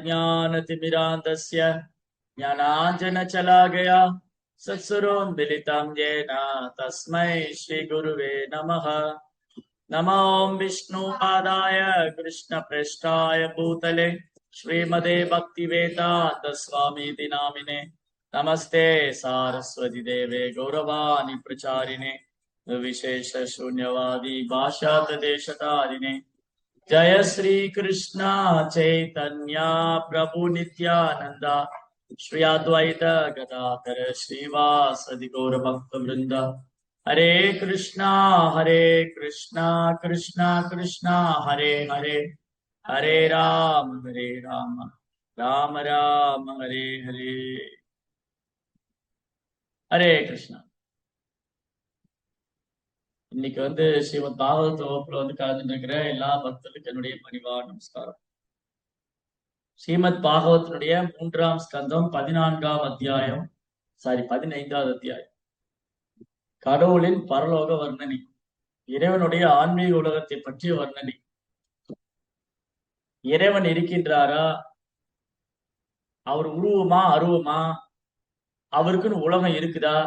ज्ञानतिमिरान्धस्य ज्ञानाञ्जनशलाकया सत्सुरोन्मिलितं येन तस्मै श्रीगुरुवे नमः। नमो विष्णुपादाय कृष्णप्रेष्ठाय भूतले श्रीमते भक्तिवेदान्त स्वामीति नामिने नमस्ते सारस्वती देवे गौरवाणी प्रचारिणे विशेष शून्यवादी भाषादेशतारिणे जय श्री कृष्ण चैतन्य प्रभु नित्यानंद श्री अद्वैत गदाधर श्रीवासदि गौर भक्त वृंद हरे कृष्णा कृष्णा कृष्णा हरे हरे हरे राम राम राम हरे हरे हरे कृष्णा। இன்னைக்கு ஸ்ரீமத் பாகவத வகுப்புல கலந்துட்டு இருக்கிற எல்லா பக்தர்களுக்கு என்னுடைய பணிவான நமஸ்காரம். ஸ்ரீமத் பாகவத்தினுடைய 3ஆம் ஸ்கந்தம் 14ஆம் அத்தியாயம் 15வது அத்தியாயம் கடவுளின் பரலோக வர்ணனை, இறைவனுடைய ஆன்மீக உலகத்தை பற்றிய வர்ணனை. இறைவன் இருக்கின்றாரா, அவர் உருவமா அருவமா, அவருக்குன்னு உலகம் இருக்குதா,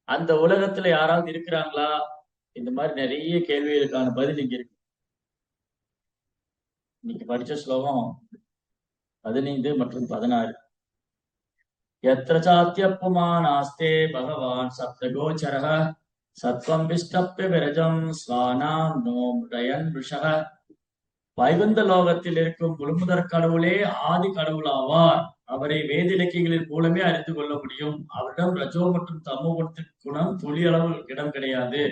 அந்த உலகத்துல யாராவது இருக்கிறாங்களா, இந்த மாதிரி நிறைய கேள்விகளுக்கான பதில் இங்க இருக்கு. இன்னைக்கு படிச்ச ஸ்லோகம் 15 மற்றும் 16. यत्र चात्यपुमानास्ते भगवान् सप्तगोचरः सत्वं विष्टप्य विरजं स्वानां नो रयन् ऋषः. வைகுந்த லோகத்தில் இருக்கும் முழுமுதற் கடவுளே ஆதி கடவுள் ஆவார். அவரை வேத இலக்கியங்களின் மூலமே அறிந்து கொள்ள முடியும். அவரிடம் ரஜோ மற்றும் தமோ குணம் துளி அளவு இடம் கிடையாது.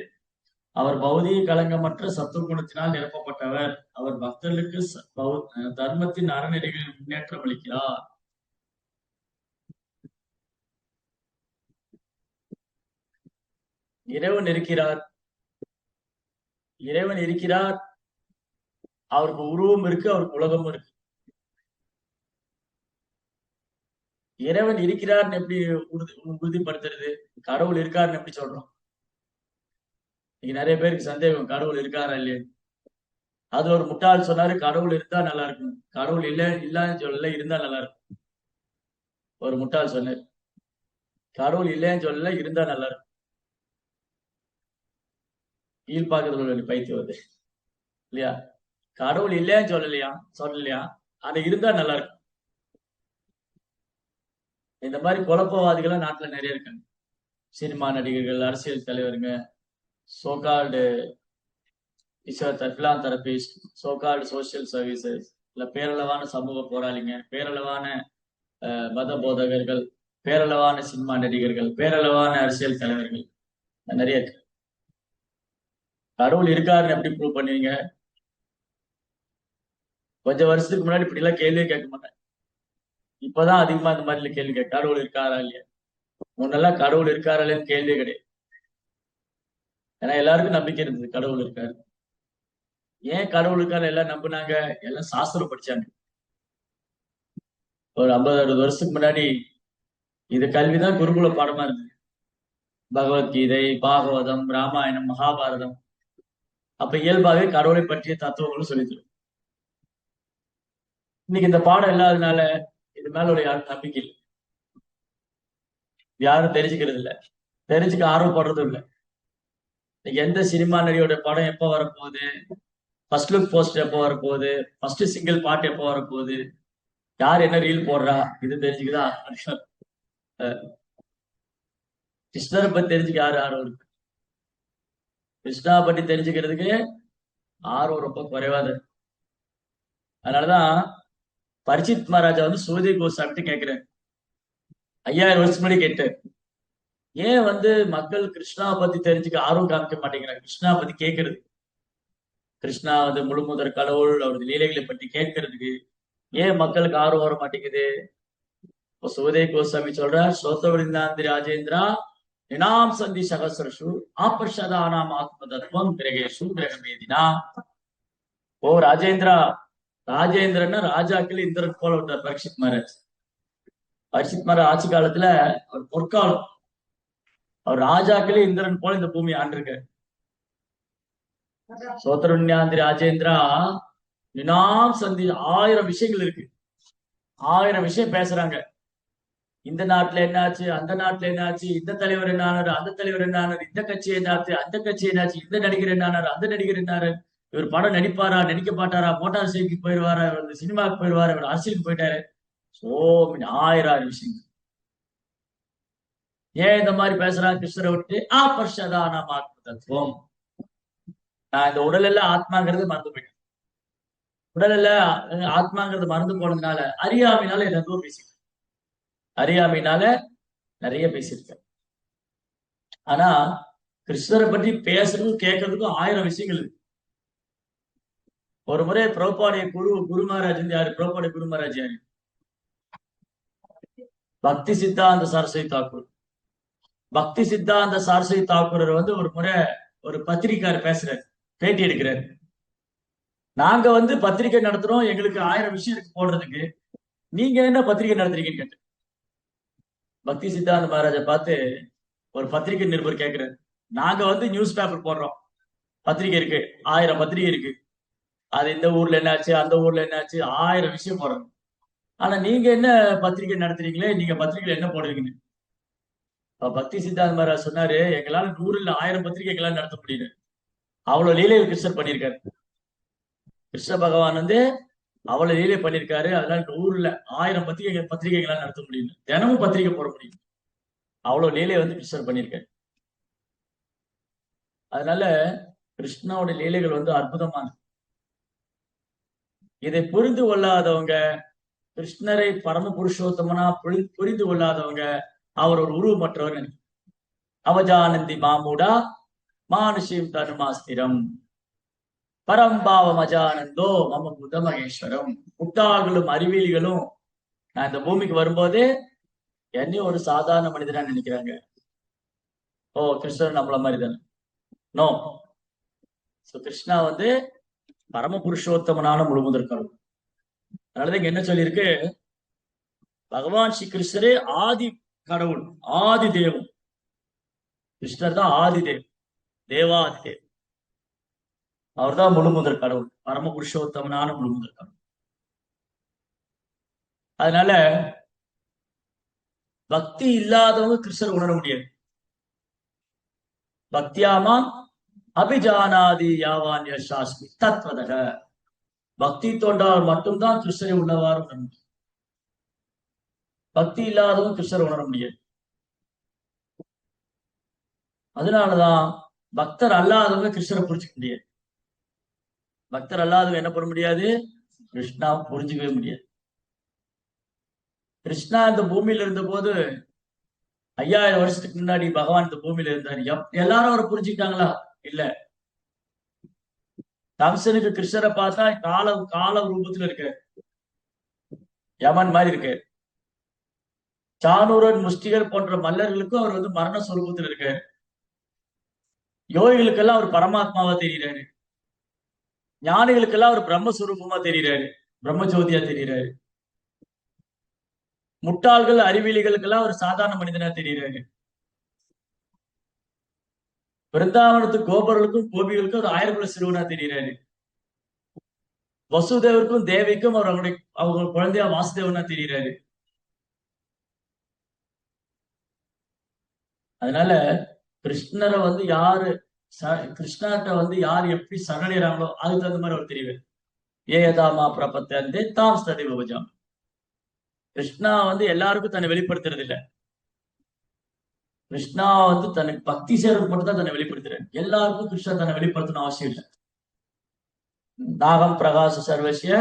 அவர் பௌதிக கலங்கமற்ற சத்துவ குணத்தினால் நிரப்பப்பட்டவர். அவர் பக்தர்களுக்கு தர்மத்தின் அறநெறிகளில் முன்னேற்றம் அளிக்கிறார். இறைவன் இருக்கிறார், இறைவன் இருக்கிறார், அவருக்கு உருவம் இருக்கு, அவருக்கு உலகமும் இருக்கு. இறைவன் இருக்கிறார்னு எப்படி உறுதிப்படுத்துறது? கடவுள் இருக்காருன்னு எப்படி சொல்றோம்? இன்னைக்கு நிறைய பேருக்கு சந்தேகம், கடவுள் இருக்காரா இல்லையா. அது ஒரு முட்டாள் சொன்னாரு, கடவுள் இருந்தா நல்லா இருக்கும், கடவுள் இல்லன்னு சொல்லல, இருந்தா நல்லா இருக்கும். ஒரு முட்டாள் சொன்னார், கடவுள் இல்லைன்னு சொல்லல, இருந்தா நல்லா இருக்கும். கீழ் பாக்குறது பைத்து வருது இல்லையா. கடவுள் இல்லைன்னு சொல்லலையா, ஆனா இருந்தா நல்லா இருக்கும். இந்த மாதிரி குழப்பவாதிகள் நாட்டுல நிறைய இருக்காங்க. சினிமா நடிகர்கள், அரசியல் தலைவருங்க, சோகால்டு பிலாந்தெரபிஸ்ட், சோகால்டு சோசியல் சர்வீசஸ், இல்ல பேரளவான சமூக போராளிங்க, பேரளவான மத போதகர்கள், பேரளவான சினிமா நடிகர்கள், பேரளவான அரசியல் தலைவர்கள் நிறைய இருக்கு. கடவுள் இருக்காருன்னு எப்படி ப்ரூவ் பண்ணுவீங்க? கொஞ்சம் வருஷத்துக்கு முன்னாடி இப்படி எல்லாம் கேள்வியே கேட்க மாட்டேன். இப்பதான் அதிகமா இந்த மாதிரி கேள்வி கேட்க, கடவுள் இருக்காரா இல்லையா. முன்னெல்லாம் கடவுள் இருக்காரா இல்லையான்னு கேள்வியே கிடையாது. ஏன்னா எல்லாருக்கும் நம்பிக்கை இருந்தது கடவுள் இருக்காரு. ஏன் கடவுள் இருக்காரு எல்லாம் நம்பினாங்க? எல்லாம் சாஸ்திரம் படிச்சாங்க. ஒரு 50-60 வருஷத்துக்கு முன்னாடி இது கல்விதான் குருகுல பாடமா இருந்தது. பகவத்கீதை, பாகவதம், ராமாயணம், மகாபாரதம். அப்ப இயல்பாகவே கடவுளை பற்றிய தத்துவங்களும் சொல்லித்தரும். இன்னைக்கு இந்த பாடம் இல்லாததுனால இது மேல ஒரு யாரும் நம்பிக்கை இல்லை, யாரும் தெரிஞ்சுக்கிறது இல்லை, தெரிஞ்சுக்க ஆர்வப்படுறதும் இல்லை. இன்னைக்கு எந்த சினிமா நடிகையோட படம் எப்போ வரப்போகுது, ஃபர்ஸ்ட் லுக் போஸ்டர் எப்போ வரப்போகுது, ஃபர்ஸ்ட் சிங்கிள் பாட்டு எப்போ வரப்போகுது, யார் என்ன ரீல் போடுறா, இது தெரிஞ்சுக்குதா? கிருஷ்ணரை பத்தி தெரிஞ்சுக்க யாரு ஆர்வம் இருக்கு? கிருஷ்ணா பத்தி தெரிஞ்சுக்கிறதுக்கு ஆர்வம் ரொம்ப குறைவாத. அதனாலதான் பரிச்சித் மகாராஜா சூரிய கோஸ்வாமி கேட்கிறாரு, 5000 வருஷம் முன்னாடி கேட்டார், ஏன் மக்கள் கிருஷ்ணா பத்தி தெரிஞ்சுக்க ஆர்வம் காமிக்க மாட்டேங்கிறாங்க, கிருஷ்ணா பத்தி கேட்கறது, கிருஷ்ணா முழுமுதற் கடவுள், அவரது லீலைகளை பற்றி கேட்கறதுக்கு ஏன் மக்களுக்கு ஆர்வம் வர மாட்டேங்குது? இப்போ சூரிய கோஸ்வாமி சொல்றார், ஸ்ரோத்தவரிந்தாந்தி ராஜேந்திரா நினாம் சந்தி சகசரசு ஆபஷதானாம் ஆத்ம தத்துவம் கிரகேஷு கிரகமேதினா. ஓ ராஜேந்திரா, ராஜேந்திரன்னா ராஜாக்கள் இந்திரன் போல விட்டார் பரீட்சித் மகாராஜ். பரீட்சித் மகாராஜ் ஆட்சி காலத்துல அவர் பொற்காலம், அவர் ராஜாக்களே இந்திரன் போல இந்த பூமி ஆண்டிருக்காரு. சோத்தருண்யாந்தி ராஜேந்திரா தினாம் சந்தி 1000 விஷயங்கள் இருக்கு. 1000 விஷயம் பேசுறாங்க. இந்த நாட்டுல என்னாச்சு, அந்த நாட்டுல என்னாச்சு, இந்த தலைவர் என்ன ஆனாரு, அந்த தலைவர் என்ன ஆனாரு, இந்த கட்சி என்னாச்சு, அந்த கட்சி என்னாச்சு, இந்த நடிகர் என்ன ஆனாரு, அந்த நடிகர் என்னாரு, இவர் படம் நடிப்பாரா, நடிக்க மாட்டாரா, மோட்டார் சைக்கிள் போயிடுவாரா, இவர் சினிமாவுக்கு போயிடுவாரா, இவர் அரசியலுக்கு போயிட்டாரு. சோ 1000 விஷயங்கள். ஏன் இந்த மாதிரி பேசுறாங்க கிருஷ்ணரை விட்டு? பர்ஷதான தத்துவம். நான் இந்த உடல் எல்லாம் ஆத்மாங்கிறது மறந்து போயிட்டேன். உடல் எல்லாம் ஆத்மாங்கிறது மறந்து போனதுனால அறியாமையினால என்னதோ பேசிட்டேன். அறியாமையினால நிறைய பேசியிருக்கேன். ஆனா கிருஷ்ணரை பற்றி பேசுறதுக்கும் கேட்கறதுக்கும் 1000 விஷயங்கள் இருக்கு. ஒரு முறை பிரபாடைய குரு மகாராஜ் யாரு? பிரபாடைய குரு மகாராஜ் யாரு? பக்தி சித்தாந்த சரஸ்வதி தாக்கூர். பக்தி சித்தாந்த சரஸ்வதி தாக்கூர் வந்து ஒரு முறை ஒரு பத்திரிக்கார் பேசுறாரு, பேட்டி எடுக்கிறாரு. நாங்க வந்து பத்திரிகை நடத்துறோம், எங்களுக்கு 1000 விஷயம் இருக்கு போடுறதுக்கு, நீங்க என்ன பத்திரிகை நடத்துறீங்கன்னு கேட்டு பக்தி சித்தாந்த மகாராஜை பார்த்து ஒரு பத்திரிகை நிருபர் கேட்கிறாரு. நாங்க வந்து நியூஸ் பேப்பர் போடுறோம், பத்திரிகை இருக்கு, 1000 பத்திரிகை இருக்கு, அது இந்த ஊர்ல என்னாச்சு, அந்த ஊர்ல என்னாச்சு, 1000 விஷயம் போடுறோம். ஆனா நீங்க என்ன பத்திரிகை நடத்துறீங்களே, நீங்க பத்திரிகையில என்ன போடுறீங்கன்னு. பக்தி சித்தாந்த மகாராஜ் சொன்னாரு, எங்களால 100 இல்ல 1000 பத்திரிகை எங்களால நடத்த முடியல. அவ்வளவு லீலையில் கிருஷ்ணர் பண்ணியிருக்காரு. கிருஷ்ண பகவான் வந்து அவ்வளவு லீலை பண்ணியிருக்காரு. அதனால 100 இல்ல 1000 பத்திரிகைகளால் நடத்த முடியல. தினமும் பத்திரிகை போட முடியும். அவ்வளவு லீலை வந்து கிருஷ்ணர் பண்ணியிருக்காரு. அதனால கிருஷ்ணாவோட லீலைகள் வந்து அற்புதமானது. இதை புரிந்து கொள்ளாதவங்க, கிருஷ்ணரை பரம புருஷோத்தமனா புரிந்து கொள்ளாதவங்க, அவர் ஒரு உருவமற்றவர். அவஜானந்தி மாமூடா மானுஷிம் தனுமாஸ்திரம் பரம்பாவம் அஜானந்தோ மம புத மகேஸ்வரம். முட்டாள்களும் அறிவியலிகளும் நான் இந்த பூமிக்கு வரும்போதே என்னையும் ஒரு சாதாரண மனிதனா நினைக்கிறாங்க. ஓ, கிருஷ்ணர் நம்மள மாதிரி தானே? நோ. கிருஷ்ணா வந்து பரம புருஷோத்தமனான முழுமுதற் கடவுள். அதனாலதான் இங்க என்ன சொல்லியிருக்கு, பகவான் ஸ்ரீ கிருஷ்ணரே ஆதி கடவுள், ஆதி தேவம். கிருஷ்ணர் தான் ஆதி தேவ், தேவாதி தேவ். அவர் தான் முழுமுதற் கடவுள், பரம புருஷோத்தமனான முழுமுதற் கடவுள். அதனால பக்தி இல்லாதவங்க கிருஷ்ணர் உணர முடியாது. பக்தியாமா அபிஜானாதி யாவான் யசாஸ்மி தத்வதக. பக்தி தோன்றால் மட்டும்தான் கிருஷ்ணரை உள்ளவாறு உணர முடியும். பக்தி இல்லாதவங்க கிருஷ்ணரை உணர முடியாது. அதனாலதான் பக்தர் அல்லாதவங்க கிருஷ்ணரை புரிஞ்சுக்க முடியாது. பக்தர் அல்லாதவங்க என்ன பண்ண முடியாது? கிருஷ்ணா புரிஞ்சுக்கவே முடியாது. கிருஷ்ணா இந்த பூமியில இருந்த போது 5000 வருஷத்துக்கு முன்னாடி பகவான் இந்த பூமியில இருந்தாரு. எல்லாரும் அவரை புரிஞ்சுக்கிட்டாங்களா? இல்ல. கம்சனுக்கு கிருஷ்ணரை பார்த்தா கால கால ரூபத்துல இருக்க யமன் மாதிரி இருக்கு. சானூரன் முஷ்டிகர் போன்ற மல்லர்களுக்கும் அவர் வந்து மரண சொரூபத்தில் இருக்காரு. யோகிகளுக்கெல்லாம் அவர் பரமாத்மாவா தெரிகிறாரு. ஞானிகளுக்கெல்லாம் அவர் பிரம்மஸ்வரூபமா தெரிகிறாரு, பிரம்மஜோதியா தெரிகிறாரு. முட்டாள்கள் அறிவியலிகளுக்கெல்லாம் ஒரு சாதாரண மனிதனா தெரிகிறாரு. பிருந்தாவனத்து கோபர்களுக்கும் கோபிகளுக்கும் ஒரு 1000 சிறுவனா தெரிகிறாரு. வசுதேவருக்கும் தேவிக்கும் அவர் அவங்க குழந்தையா வாசுதேவனா தெரிகிறாரு. அதனால கிருஷ்ணரை வந்து யாரு கிருஷ்ணர்கிட்ட வந்து யார் எப்படி சரணடைறாங்களோ அதுக்கு தகுந்த மாதிரி அவர் தெரிவார். ஏதாமா பிரபத்தே தாம் ஸ்தடி விபஜாம். கிருஷ்ணா வந்து எல்லாருக்கும் தன்னை வெளிப்படுத்துறது இல்ல. கிருஷ்ணா வந்து தனக்கு பக்தி சேருக்கு மட்டும் தான் தன்னை வெளிப்படுத்துறாரு. எல்லாருக்கும் கிருஷ்ணா தன்னை வெளிப்படுத்தணும் அவசியம் இல்லை. நாகம் பிரகாச சர்வசிய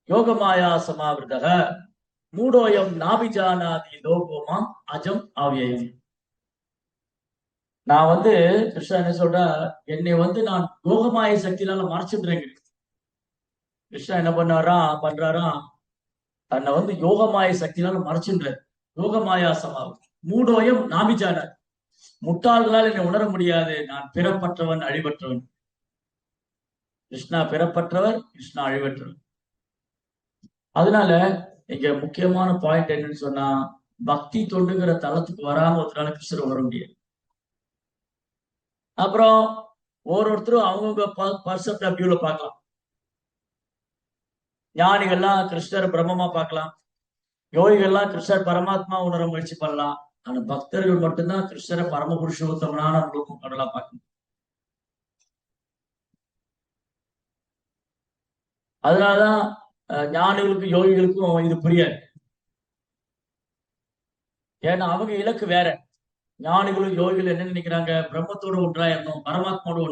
யோகமாயா சமாவிரதக மூடோயம் நாபிஜானாதி லோகோமாம் அஜம் அவ்யயம். நான் வந்து கிருஷ்ணா என்ன சொல்ற, என்னை வந்து நான் யோகமாய சக்தினால மறைச்சிடுறேங்க. கிருஷ்ணா என்ன பண்றாராம், தன்னை வந்து யோகமாய சக்தினால மறைச்சின்ற யோகமாயா சமாவம் மூடோயம் நாபிஜான. முட்டாள்களால் என்னை உணர முடியாது, நான் பிறப்பற்றவன் அழிவற்றவன். கிருஷ்ணா பிறப்பற்றவர், கிருஷ்ணா அழிவற்றவர். அதனால இங்க முக்கியமான பாயிண்ட் என்னன்னு சொன்னா, பக்தி தொண்டுங்கிற தளத்துக்கு வராம ஒருத்தரால கிருஷ்ணரை உணர முடியாது. அப்புறம் ஒவ்வொருத்தரும் அவங்கவுங்க பர்செப்ட் வியூல பார்க்கலாம். ஞானிகள்லாம் கிருஷ்ணர் பிரம்மமா பார்க்கலாம், யோகிகள்லாம் கிருஷ்ணர் பரமாத்மா உணர முயற்சி பண்ணலாம். ஆனா பக்தர்கள் மட்டும்தான் கிருஷ்ணரை பரம புருஷோத்தமனான ரூபம் கடலாம் பார்க்கணும். அதனாலதான் ஞானிகளுக்கும் யோகிகளுக்கும் இது புரியாது. ஏன்னா அவங்க இலக்கு வேற. ஞானிகளும் யோகிகள் என்ன நினைக்கிறாங்க, பிரம்மத்தோடு ஒன்றாயிரணும், பரமாத்மாவோடு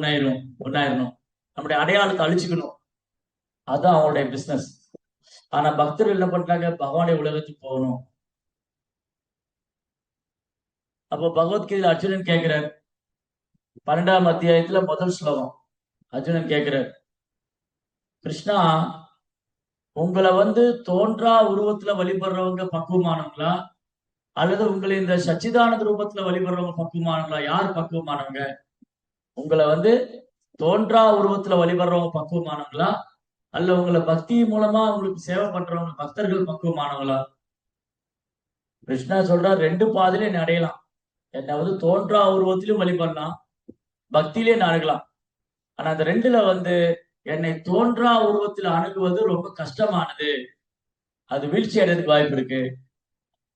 ஒன்னாயிரணும், நம்முடைய அடையாளத்தை அழிச்சுக்கணும், அதுதான் அவங்களுடைய பிசினஸ். ஆனா பக்தர்கள் என்ன பண்றாங்க, பகவானுடைய உலகத்துக்கு போகணும். அப்போ பகவத்கீதையில அர்ஜுனன் கேட்கிறார், 12ஆம் அத்தியாயத்துல முதல் ஸ்லோகம். அர்ஜுனன் கேட்கிறார், கிருஷ்ணா, உங்களை தோன்றா உருவத்துல வழிபடுறவங்க பக்குவமானவங்களா, அல்லது உங்களை இந்த சச்சிதானந்த ரூபத்துல வழிபடுறவங்க பக்குவமானவங்களா? யார் பக்குவமானவங்க? உங்களை தோன்றா உருவத்துல வழிபடுறவங்க பக்குவமானவங்களா, அல்ல உங்களை பக்தி மூலமா உங்களுக்கு சேவை பண்றவங்க பக்தர்கள் பக்குவமானவங்களா? கிருஷ்ணா சொல்றார், ரெண்டு பாதையிலே என்ன அடையலாம். என்ன தோன்றா உருவத்திலும் வழிபடலாம், பக்தியிலே நான் அணுகலாம். ஆனா அந்த ரெண்டுல என்னை தோன்றா உருவத்தில் அணுகுவது ரொம்ப கஷ்டமானது, அது வீழ்ச்சி அடைறதுக்கு வாய்ப்பு இருக்கு.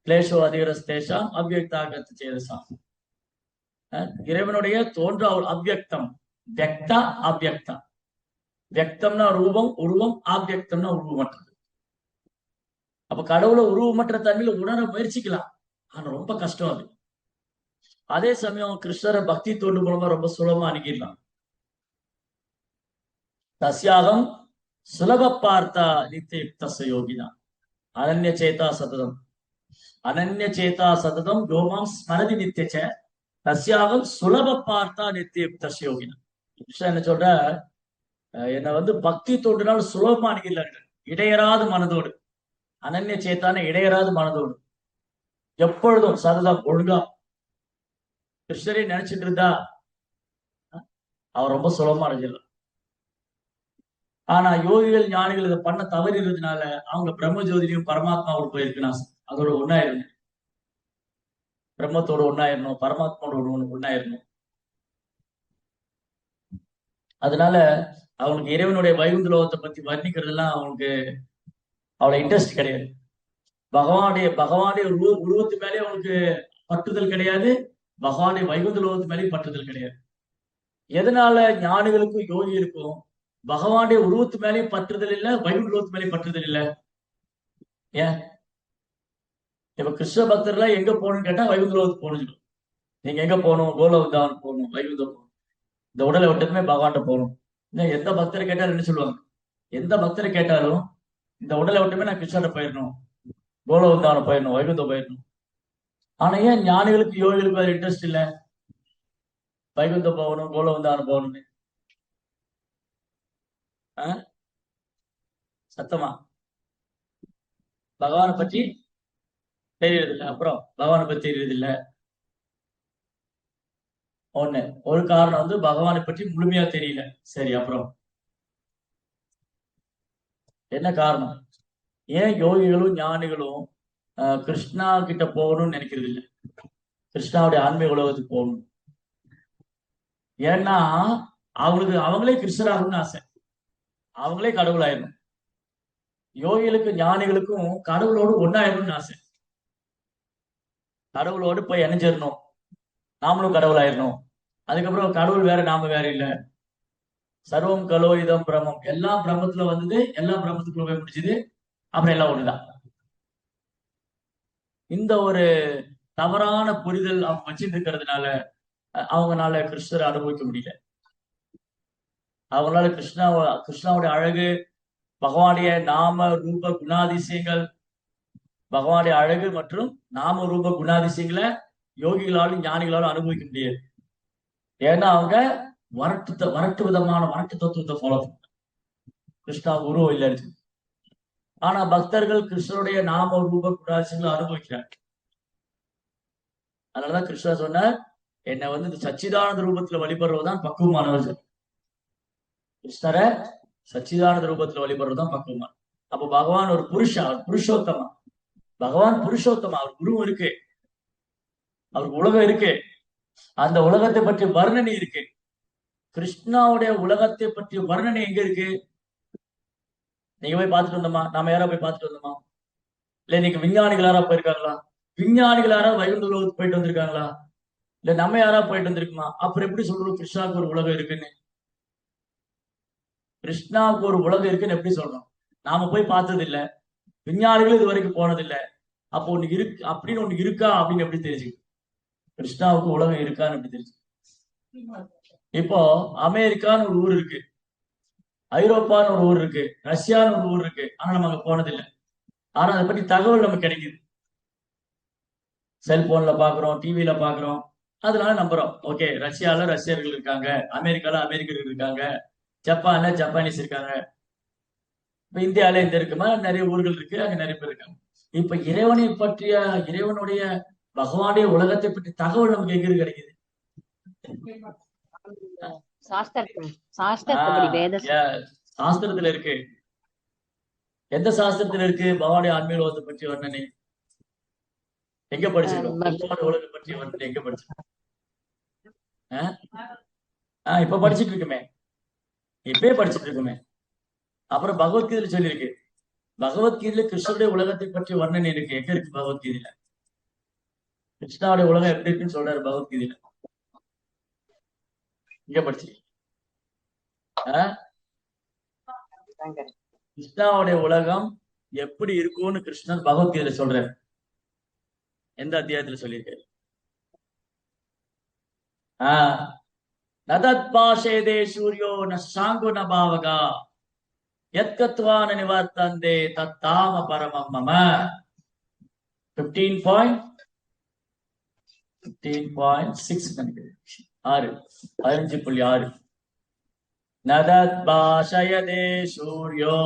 கிளேஷோ அதிகரஸ்தேஷாம் அவ்வியக்தாக சேதசாம். இறைவனுடைய தோன்றா அவ்வியக்தம், வியக்தா அவ்வியக்தம். வியக்தம்னா ரூபம், உருவம், ஆப்யக்தம்னா உருவமற்றது. அப்ப கடவுளை உருவமற்ற தன்மையில உணர முயற்சிக்கலாம், ஆனா ரொம்ப கஷ்டம் அது. அதே சமயம் கிருஷ்ணரை பக்தி தோண்டு மூலமா ரொம்ப சுலபமா அணுகிடலாம். தஸ்யாகம் சுலப பார்த்தா நித்திய யுக்த யோகினா அனன்ய சேதா சததம், அனன்ய சேதா சததம் யோமாம் ஸ்மரதி நித்தியச்ச தஸ்யாகம் சுலப பார்த்தா நித்திய யுக்த யோகினா. கிருஷ்ணன் என்ன சொல்ற, என்னை பக்தி தோன்றினால் சுலபமா அணுகிடலாங்க, இடையராது மனதோடு. அனன்ய சேத்தான இடையராது மனதோடு, எப்பொழுதும் சததம் ஒழுங்கா கிருஷ்ணரை நினைச்சிட்டு இருந்தா அவர் ரொம்ப சுலபமா அடைஞ்சிடலாம். ஆனா யோகிகள் ஞானிகள் இதை பண்ண தவறிறதுனால அவங்க பிரம்ம ஜோதிலையும் பரமாத்மாவோடு போயிருக்கணும், அதோட ஒன்னாயிரணும், பிரம்மத்தோடு ஒன்னாயிரணும், பரமாத்மாவோட ஒன்னாயிரணும். அதனால அவங்களுக்கு இறைவனுடைய வைகுந்த லோகத்தை பத்தி வர்ணிக்கிறதுலாம் அவங்களுக்கு அவ்வளவு இன்ட்ரெஸ்ட் கிடையாது. பகவானுடைய உருவத்து மேலே அவங்களுக்கு பற்றுதல் கிடையாது, பகவானுடைய வைகுந்த லோகத்து மேலேயும் பற்றுதல் கிடையாது. எதனால ஞானிகளுக்கும் யோகிகளுக்கும் பகவானுடைய உருவத்து மேலேயும் பற்றுதல் இல்லை, வைகுண்ட லோகத்து மேலேயும் பற்றுதல் இல்லை? ஏன்? இப்ப கிருஷ்ண பக்தர்லாம் எங்க போகணும்னு கேட்டா வைகுந்த லோகத்துக்கு போகணும். நீங்க எங்க போகணும்? கோலோகத்தான் போகணும், வைகுந்தம் போகணும், இந்த உடலை விட்டதுமே பகவான்கிட்ட போகணும். எந்த பக்தரை கேட்டாலும் என்ன சொல்லுவாங்க? எந்த பக்தரை கேட்டாலும் இந்த உடலை விட்டுமே நான் கிருஷ்ணரை போயிடணும், கோலோகத்தான போயிடணும், வைகுந்தம் போயிடணும். ஆனா ஏன் ஞானிகளுக்கு யோகிகளுக்கு வேற இன்ட்ரெஸ்ட் இல்லை, வைகுந்தம் போகணும், கோலோகந்தானம் போகணும்னு? சத்தமா பகவானை பற்றி தெரியறது இல்லை. அப்புறம் பகவானை பற்றி தெரியறது இல்லை. ஒண்ணு ஒரு காரணம் பகவானை பற்றி முழுமையா தெரியல. சரி, அப்புறம் என்ன காரணம்? ஏன் யோகிகளும் ஞானிகளும் கிருஷ்ணா கிட்ட போகணும்னு நினைக்கிறது இல்லை, கிருஷ்ணாவுடைய ஆன்மீக உலகத்துக்கு போகணும்? ஏன்னா அவங்களே கிருஷ்ணராகணும்னு ஆசை, அவங்களே கடவுளாயிரணும். யோகிகளுக்கும் ஞானிகளுக்கும் கடவுளோடு ஒன்னாயிரணும்னு ஆசை, கடவுளோடு போய் இணைஞ்சிடணும், நாமளும் கடவுளாயிரணும். அதுக்கப்புறம் கடவுள் வேற நாம வேற இல்ல, சர்வம் கலோயிதம் பிரம்மம், எல்லாம் பிரம்மத்துல வந்தது, எல்லாம் பிரம்மத்துக்குள்ள போய் முடிச்சது, அப்புறம் எல்லாம் ஒண்ணுதான். இந்த ஒரு தவறான புரிதல் அவங்க வச்சுட்டு இருக்கிறதுனால அவங்களால கிருஷ்ணரை அனுபவிக்க முடியல. அவங்களால கிருஷ்ணாவுடைய அழகு, பகவானுடைய நாம ரூப குணாதிசயங்கள், பகவானுடைய அழகு மற்றும் நாம ரூப குணாதிசயங்களை யோகிகளாலும் ஞானிகளாலும் அனுபவிக்க முடியாது. ஏன்னா அவங்க வரட்டு விதமான வரட்டு தத்துவத்தை ஃபாலோ பண்ண, கிருஷ்ணா உருவம் இல்லைன்னு. ஆனா பக்தர்கள் கிருஷ்ணனுடைய நாம ரூப குணாதிசயங்களை அனுபவிக்கிறாங்க. அதனாலதான் கிருஷ்ணா சொன்னார், என்னை இந்த சச்சிதானந்த ரூபத்துல வழிபடுறதுதான் பக்குவமானவர்கள். கிருஷ்ணரை சச்சிதானந்த ரூபத்துல வழிபடுறதுதான் பக்குவமான. அப்ப பகவான் ஒரு புருஷோத்தமா, பகவான் புருஷோத்தமா, அவர் குரு இருக்கு, அவருக்கு உலகம் இருக்கு, அந்த உலகத்தை பற்றி வர்ணனை இருக்கு. கிருஷ்ணாவுடைய உலகத்தை பற்றிய வர்ணனை எங்க இருக்கு? நீங்க போய் பார்த்துட்டு வந்தோமா? நாம யாரா போய் பார்த்துட்டு வந்தோமா? இல்ல நீங்க விஞ்ஞானிகள் யாரா போயிருக்காங்களா? விஞ்ஞானிகள் யாரா வைகுண்ட உலகத்துக்கு போயிட்டு வந்திருக்காங்களா? இல்ல நம்ம யாரா போயிட்டு வந்திருக்குமா? அப்புறம் எப்படி சொல்றோம் கிருஷ்ணாவுக்கு ஒரு உலகம் இருக்குன்னு? கிருஷ்ணாவுக்கு ஒரு உலகம் இருக்குன்னு எப்படி சொல்றோம்? நாம போய் பார்த்தது இல்ல, விஞ்ஞானிகள் இது வரைக்கும் போனது இல்ல. அப்போ ஒண்ணு இருக்கு அப்படின்னு ஒண்ணு இருக்கா அப்படின்னு எப்படி தெரிஞ்சு? கிருஷ்ணாவுக்கு உலகம் இருக்கான்னு எப்படி தெரிஞ்சு? இப்போ அமெரிக்கான்னு ஒரு ஊர் இருக்கு, ஐரோப்பான்னு ஒரு ஊர் இருக்கு, ரஷ்யான்னு ஒரு ஊர் இருக்கு. ஆனா நம்ம அங்க போனது இல்ல. ஆனா அதை பத்தி தகவல் நமக்கு கிடைக்குது. செல்போன்ல பாக்குறோம், டிவில பாக்குறோம். அதனால நம்புறோம். ஓகே, ரஷ்யால ரஷ்யர்கள் இருக்காங்க, அமெரிக்கால அமெரிக்கர்கள் இருக்காங்க, ஜப்பான்ல ஜப்பானீஸ் இருக்காங்க. இப்ப இந்தியால இந்த இருக்குமா நிறைய ஊர்கள் இருக்கு, அங்க நிறைய பேர் இருக்காங்க. இப்ப இறைவனை பற்றிய, இறைவனுடைய பகவானுடைய உலகத்தை பற்றி தகவல் நமக்கு எங்க இருந்து கிடைக்குது? சாஸ்திரத்துல சாஸ்திரப்படி ஆஹ் வேத சாஸ்திரத்துல இருக்கு. எந்த சாஸ்திரத்துல இருக்கு பகவானுடைய ஆன்மீக உலகத்தை பற்றி வர்ணனை? எங்க படிச்சிருக்கோம்? பகவானுடைய உலகத்தை பற்றி வர்ணனை எங்க படிச்சிருக்கோம்? இப்ப படிச்சிட்டு இருக்குமே, இப்பயே படிச்சிட்டு இருக்குமே. அப்புறம் பகவத்கீதையில சொல்லியிருக்கு. பகவத்கீதையில கிருஷ்ணருடைய உலகத்தை பற்றி வர்ணனை இருக்கு. எங்க இருக்கு பகவத்கீதையில? கிருஷ்ணாவுடைய உலகம் எப்படி இருக்குன்னு சொல்றாரு பகவத்கீதையில. இங்க படிச்சிருக்கீங்க? கிருஷ்ணாவுடைய உலகம் எப்படி இருக்கும்னு கிருஷ்ணன் பகவத்கீதையில சொல்றாரு. எந்த அத்தியாயத்துல சொல்லியிருக்காரு? நதத் பாஷேதே சூரியோ ந சாங்கோ ந பாவகா யத்கத்வான நிவர்த்தந்தே தத்தாம பரமம் மம. 15.6 நினைக்கிறேன். 15.6. நதத் பாஷயதே சூரியோ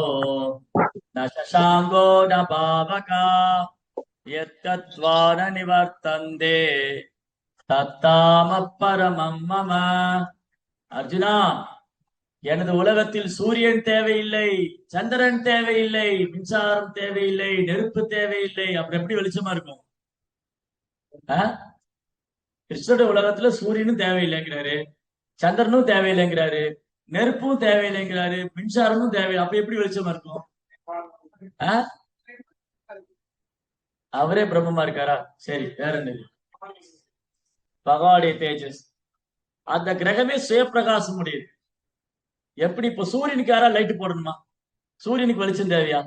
ந சசாங்கோ ந பாவகா யத்கத்வான நிவர்த்தந்தே தத்தாம பரமம் மம. அர்ஜுனா, எனது உலகத்தில் சூரியன் தேவையில்லை, சந்திரன் தேவையில்லை, மின்சாரம் தேவையில்லை, நெருப்பு தேவையில்லை. அப்புறம் எப்படி வெளிச்சமா இருக்கும்? கிருஷ்ணனுடைய உலகத்துல சூரியனும் தேவையில்லைங்கிறாரு, சந்திரனும் தேவையில்லைங்கிறாரு, நெருப்பும் தேவையில்லைங்கிறாரு, மின்சாரமும் தேவையில்லை. அப்ப எப்படி வெளிச்சமா இருக்கும்? அவரே பிரம்மமா இருக்காரா? சரி, வேற என்ன? பகவானுடைய தேஜஸ், அந்த கிரகமே சுயப்பிரகாசம் முடியுது. எப்படி? இப்ப சூரியனுக்கு யாரா லைட் போடணுமா? சூரியனுக்கு வெளிச்சம் தேவையா?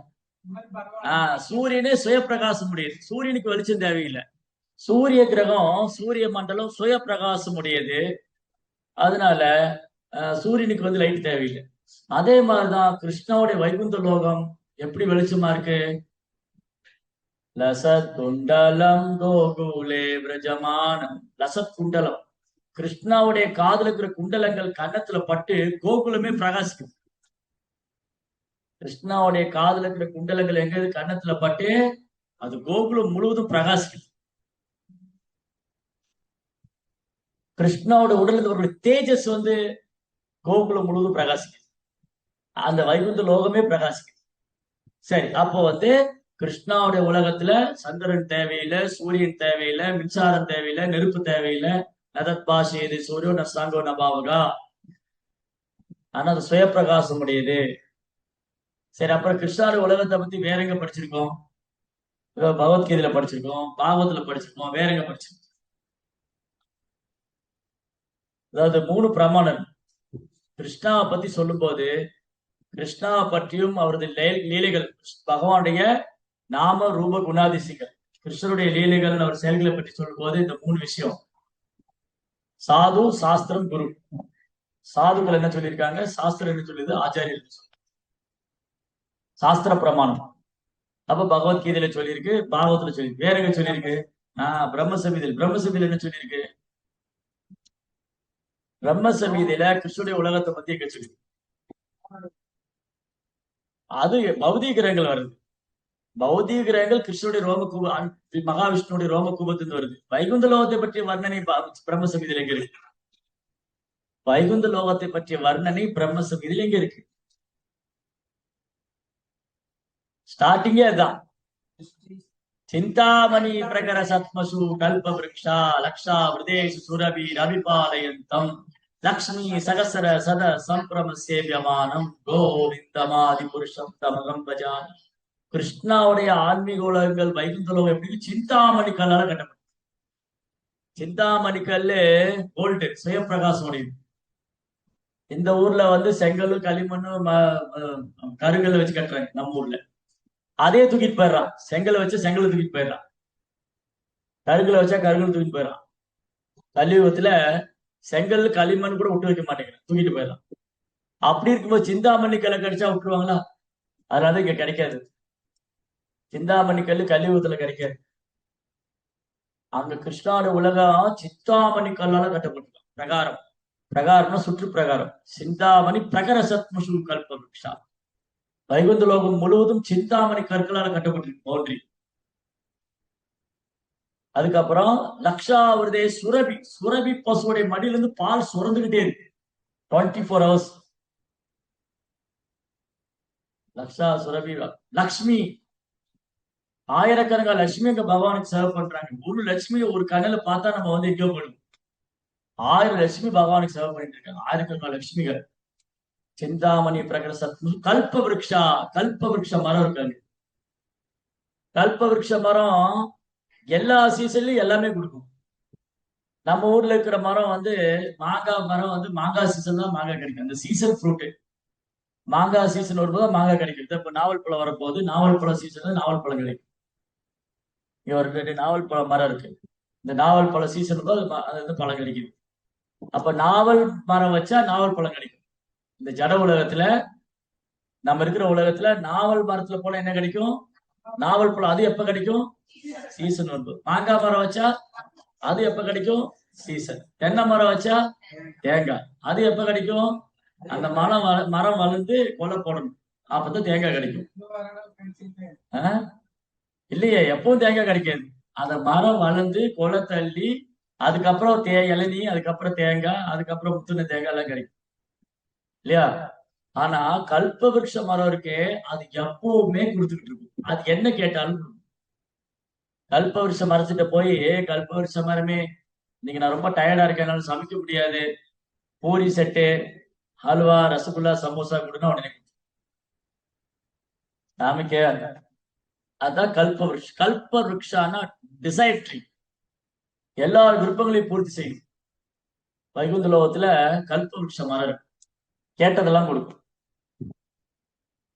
சூரியனே சுயப்பிரகாசம் முடியுது, சூரியனுக்கு வெளிச்சம் தேவையில்லை. சூரிய கிரகம், சூரிய மண்டலம் சுய பிரகாசம் உடையது. அதனால சூரியனுக்கு வந்து லைட் தேவையில்லை. அதே மாதிரிதான் கிருஷ்ணாவுடைய வைகுந்த லோகம் எப்படி வெளிச்சமா இருக்கு? லசத் குண்டலம் கோகுலே விரஜமானம். லசத் குண்டலம், கிருஷ்ணாவுடைய காதுல இருக்கிற குண்டலங்கள் கன்னத்துல பட்டு கோகுலமே பிரகாசிக்கும். கிருஷ்ணாவுடைய காதுல இருக்கிற குண்டலங்கள் எங்க கன்னத்துல பட்டு அது கோகுலம் முழுவதும் பிரகாசிக்கும். கிருஷ்ணாவோட உடல் ஒரு தேஜஸ் வந்து கோகுலம் முழுவதும் பிரகாசிக்கும். அந்த வைகுந்த லோகமே பிரகாசிக்கும். சரி, அப்போ வந்து கிருஷ்ணாவுடைய உலகத்துல சந்திரன் தேவையில்லை, சூரியன் தேவையில்லை, மின்சாரம் தேவையில்லை, நெருப்பு தேவையில்லை. நதத் பாஷேது சூரியோ நசாங்கோ நபாவகா. ஆனா அது சுயப்பிரகாசம் உடையது. சரி, அப்புறம் கிருஷ்ணாவுடைய உலகத்தை பத்தி வேற எங்க படிச்சிருக்கோம்? பகவத்கீதையில படிச்சிருக்கோம், பாகவத்துல படிச்சிருக்கோம், வேற எங்க படிச்சிருக்கோம்? அதாவது 3 பிரமாணம் கிருஷ்ணாவை பத்தி சொல்லும் போது, கிருஷ்ணாவை பற்றியும் அவரது லீலைகள், பகவானுடைய நாம ரூப குணாதிசயங்கள், கிருஷ்ணருடைய லீலைகள், அவர் செயல்களை பற்றி சொல்லும் போது இந்த 3 விஷயம்: சாது, சாஸ்திரம், குரு. சாதுக்கள் என்ன சொல்லியிருக்காங்க, சாஸ்திரம் என்ன சொல்லுது, ஆச்சாரியர் சாஸ்திர பிரமாணம். அப்ப பகவத்கீதையில சொல்லியிருக்கு, பாகவத்துல சொல்லியிருக்கு. வேற எங்க சொல்லியிருக்கு? பிரம்மசமீதியில். பிரம்மசமீதியில் என்ன சொல்லியிருக்கு? பிரம்மசமீதியில கிருஷ்ணனுடைய உலகத்தை பத்தி எங்க சொல்லியிருக்கு? அது பௌதிக கிரகங்கள் வருது. பௌதிக கிரகங்கள் கிருஷ்ணனுடைய ரோமகூப, மகாவிஷ்ணுடைய ரோமகூபத்திலிருந்து வருது. வைகுந்த லோகத்தை பற்றிய வர்ணனை பிரம்மசமீதியில் எங்க இருக்கு? வைகுந்த லோகத்தை பற்றிய வர்ணனை பிரம்மசமீதியில் எங்க இருக்கு? ஸ்டார்டிங்கே அதுதான். சிந்தாமணி பிரகர சத்மசு கல்ப விருக்ஷா லக்ஷா விருதேஷு சுரபி ரவிபாலயந்தம் லக்ஷ்மி சகசர சத சம்பிரம சேவியமானம் கோவிந்தமாதி புருஷம் தமகம் பஜான். கிருஷ்ணாவுடைய ஆன்மீக உலகங்கள் வைகுந்தலோகம் எப்படி சிந்தாமணி கல்லால கட்டப்படும். சிந்தாமணி கல்லு கோல்டு சுயப்பிரகாசம் உடையது. இந்த ஊர்ல வந்து செங்கல் களிமண்ணும் கருங்கல்ல வச்சு கட்டுறாங்க நம்ம ஊர்ல. அதே தூக்கிட்டு போயிடுறான். செங்கலை வச்சு செங்கலை தூக்கிட்டு போயிடுறான். கருங்கலை வச்சா கருங்கல் தூக்கிட்டு போயிடறான். கலியுகத்துல செங்கல் களிமண் கூட விட்டு வைக்க மாட்டேங்கிறான், தூக்கிட்டு போயிடலாம். அப்படி இருக்கும்போது சிந்தாமணி கல்லை கடிச்சா விட்டுருவாங்களா? அதனால இங்க கிடைக்காது. சிந்தாமணி கல்லு கலியுகத்துல கிடைக்காது. அங்க கிருஷ்ணாவோட உலகம் சிந்தாமணி கல்லால கட்டப்பட்டிருக்கான். பிரகாரம் பிரகாரம்னா சுற்று பிரகாரம். சிந்தாமணி பிரகர சத்மசு கல்ப விருஷா. வைகுந்த லோகம் முழுவதும் சிந்தாமணி கற்களால கட்டப்பட்டிருக்கு பவுண்டரி. அதுக்கப்புறம் லக்ஷாவிரதே சுரபி. சுரபி பசுவுடைய மடியில இருந்து பால் சுரந்துகிட்டே இருக்கு 24 hours. லக்ஷா சுரபி. லக்ஷ்மி ஆயிரக்கணக்கான லட்சுமி அங்க பகவானுக்கு சேவை பண்றாங்க. ஒரு லட்சுமியை ஒரு கண்ணுல பார்த்தா நம்ம வந்து எங்கேயோ போயிடும். 1000 லட்சுமி பகவானுக்கு சேவை பண்ணிட்டு இருக்காங்க. ஆயிரக்கணக்கான லட்சுமிகள். சிந்தாமணி பிரகர சத்மு கல்ப விருட்சா. கல்ப விருட்ச மரம் இருக்காங்க. கல்ப விருட்ச மரம் எல்லா சீசன்லயும் எல்லாமே கொடுக்கும். நம்ம ஊர்ல இருக்கிற மரம் வந்து மாங்காய் மரம் வந்து மாங்காய் சீசன் தான் மாங்காய் கிடைக்கும். அந்த சீசன் ஃப்ரூட். மாங்காய் சீசன் வரும்போது மாங்காய் கிடைக்கும். இப்ப நாவல் பழம் வரப்போகுது. நாவல் பழம் சீசன்ல நாவல் பழம் கிடைக்கும். இங்க ஒரு 2 நாவல் பழம் மரம் இருக்கு. இந்த நாவல் பழம் சீசன் போது அது வந்து பழம் கிடைக்குது. அப்ப நாவல் மரம் வச்சா நாவல் பழம் கிடைக்கும். இந்த ஜட உலகத்துல நம்ம இருக்கிற உலகத்துல நாவல் மரத்துல போல என்ன கிடைக்கும்? நாவல் பழம். அது எப்ப கிடைக்கும்? சீசன் வரும்போது. மாங்காய் மரம் வச்சா அது எப்ப கிடைக்கும்? சீசன். தென்னை மரம் வச்சா தேங்காய். அது எப்ப கிடைக்கும்? அந்த மரம் வளர்ந்து கொலை போடணும். அப்பதான் தேங்காய் கிடைக்கும். இல்லையே, எப்பவும் தேங்காய் கிடைக்காது. அந்த மரம் வளர்ந்து கொலை தள்ளி அதுக்கப்புறம் இளநீ, அதுக்கப்புறம் தேங்காய், அதுக்கப்புறம் முத்துன தேங்காய் எல்லாம் கிடைக்கும் இல்லையா? ஆனா கல்ப விருட்ச மரம் இருக்கே, அது எப்பவுமே கொடுத்துக்கிட்டு இருக்கும். அது என்ன கேட்டாலும் கல்ப விருட்ச மரத்திட்ட போய், கல்ப விருட்ச மரமே இன்னைக்கு நான் ரொம்ப டயர்டா இருக்கேன், என்னால சமைக்க முடியாது, பூரி செட்டு, ஹல்வா, ரசகுல்லா, சமோசா கொடுன்னா உடனே சாமிக்கே. அதான் கல்ப விருட்சம். கல்ப விருட்சானா டிசைர் ட்ரீ. எல்லா விருப்பங்களையும் பூர்த்தி செய்யும். வைகுந்த லோகத்துல கல்ப விருட்ச மரம் கேட்டதெல்லாம் கொடுக்கும்.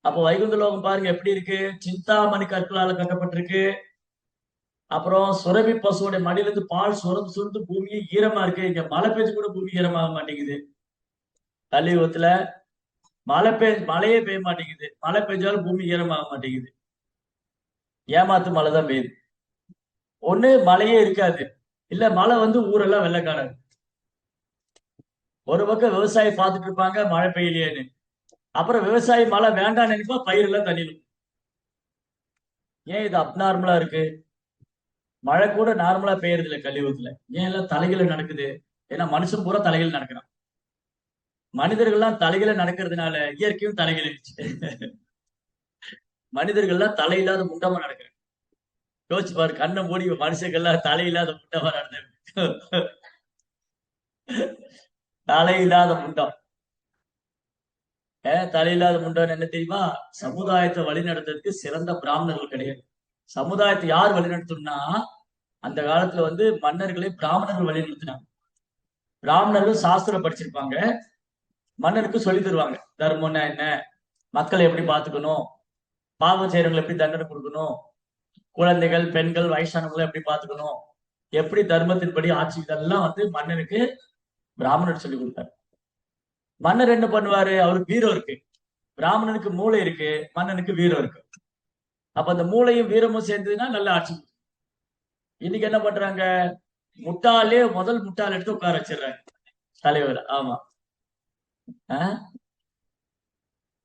அப்போ வைகுந்த லோகம் பாருங்க எப்படி இருக்கு. சிந்தாமணி கற்களால கட்டப்பட்டிருக்கு. அப்புறம் சுரபி பசுவோட மடியில இருந்து பால் சுரந்து சுரந்து பூமியே ஈரமா இருக்கு. இங்க மழை பெஞ்சு கூட பூமி ஈரமாக மாட்டேங்குது. கலியுகத்துல மழையே பெய்ய மாட்டேங்குது. மழை பெஞ்சாலும் பூமி ஈரமாக மாட்டேங்குது. ஏமாத்து மழை தான் பெய்யுது. ஒண்ணு மழையே இருக்காது, இல்ல மழை வந்து ஊரெல்லாம் வெள்ளக்காரன். ஒரு பக்கம் விவசாயி பார்த்துட்டு இருப்பாங்க மழை பெய்யலையேன்னு. அப்புறம் விவசாயி மழை வேண்டாம்னு நினைப்பா, பயிரெல்லாம் தண்ணிடும். ஏன் இது அப்நார்மலா இருக்கு? மழை கூட நார்மலா பெய்யறது இல்லை கலியுகத்துல. ஏன் எல்லாம் தலைகளை நடக்குது? ஏன்னா மனுஷன் பூரா தலைகள் நடக்கிறான். மனிதர்கள்லாம் தலைகளை நடக்கிறதுனால இயற்கையும் தலைகளிச்சு. மனிதர்கள்லாம் தலையில்லாத முண்டமா நடக்கிறாங்க. யோசிச்சு பாரு, கண்ணை மூடி மனுஷங்கள்லாம் தலையில்லாத முண்டமா நடந்த. தலையில்லாத முண்டம். தலையில்லாத முண்டம் என்ன தெரியுமா? சமுதாயத்தை வழி நடத்துறதுக்கு சிறந்த பிராமணர்கள் கிடையாது. சமுதாயத்தை யார் வழிநடத்தணும்னா, அந்த காலத்துல வந்து மன்னர்களை பிராமணர்கள் வழிநடத்தினாங்க. பிராமணர்கள் சாஸ்திரம் படிச்சிருப்பாங்க. மன்னருக்கு சொல்லி தருவாங்க தர்மம்னா என்ன, மக்களை எப்படி பார்த்துக்கணும், பாவம் செய்யறவங்களை எப்படி தண்டனை கொடுக்கணும், குழந்தைகள், பெண்கள், வயசானவங்களை எப்படி பார்த்துக்கணும், எப்படி தர்மத்தின்படி ஆட்சி, இதெல்லாம் வந்து மன்னனுக்கு பிராமணர் சொல்லி கொடுத்தாரு. மன்னர் என்ன பண்ணுவாரு? அவருக்கு வீரம் இருக்கு. பிராமணனுக்கு மூளை இருக்கு, மன்னனுக்கு வீரம் இருக்கு. அப்ப அந்த மூளையும் வீரமும் சேர்ந்ததுன்னா நல்ல ஆட்சி. இன்னைக்கு என்ன பண்றாங்க? முட்டாளே முதல் முட்டாள் எடுத்து உட்கார வச்சிடுறாங்க தலைவர். ஆமா.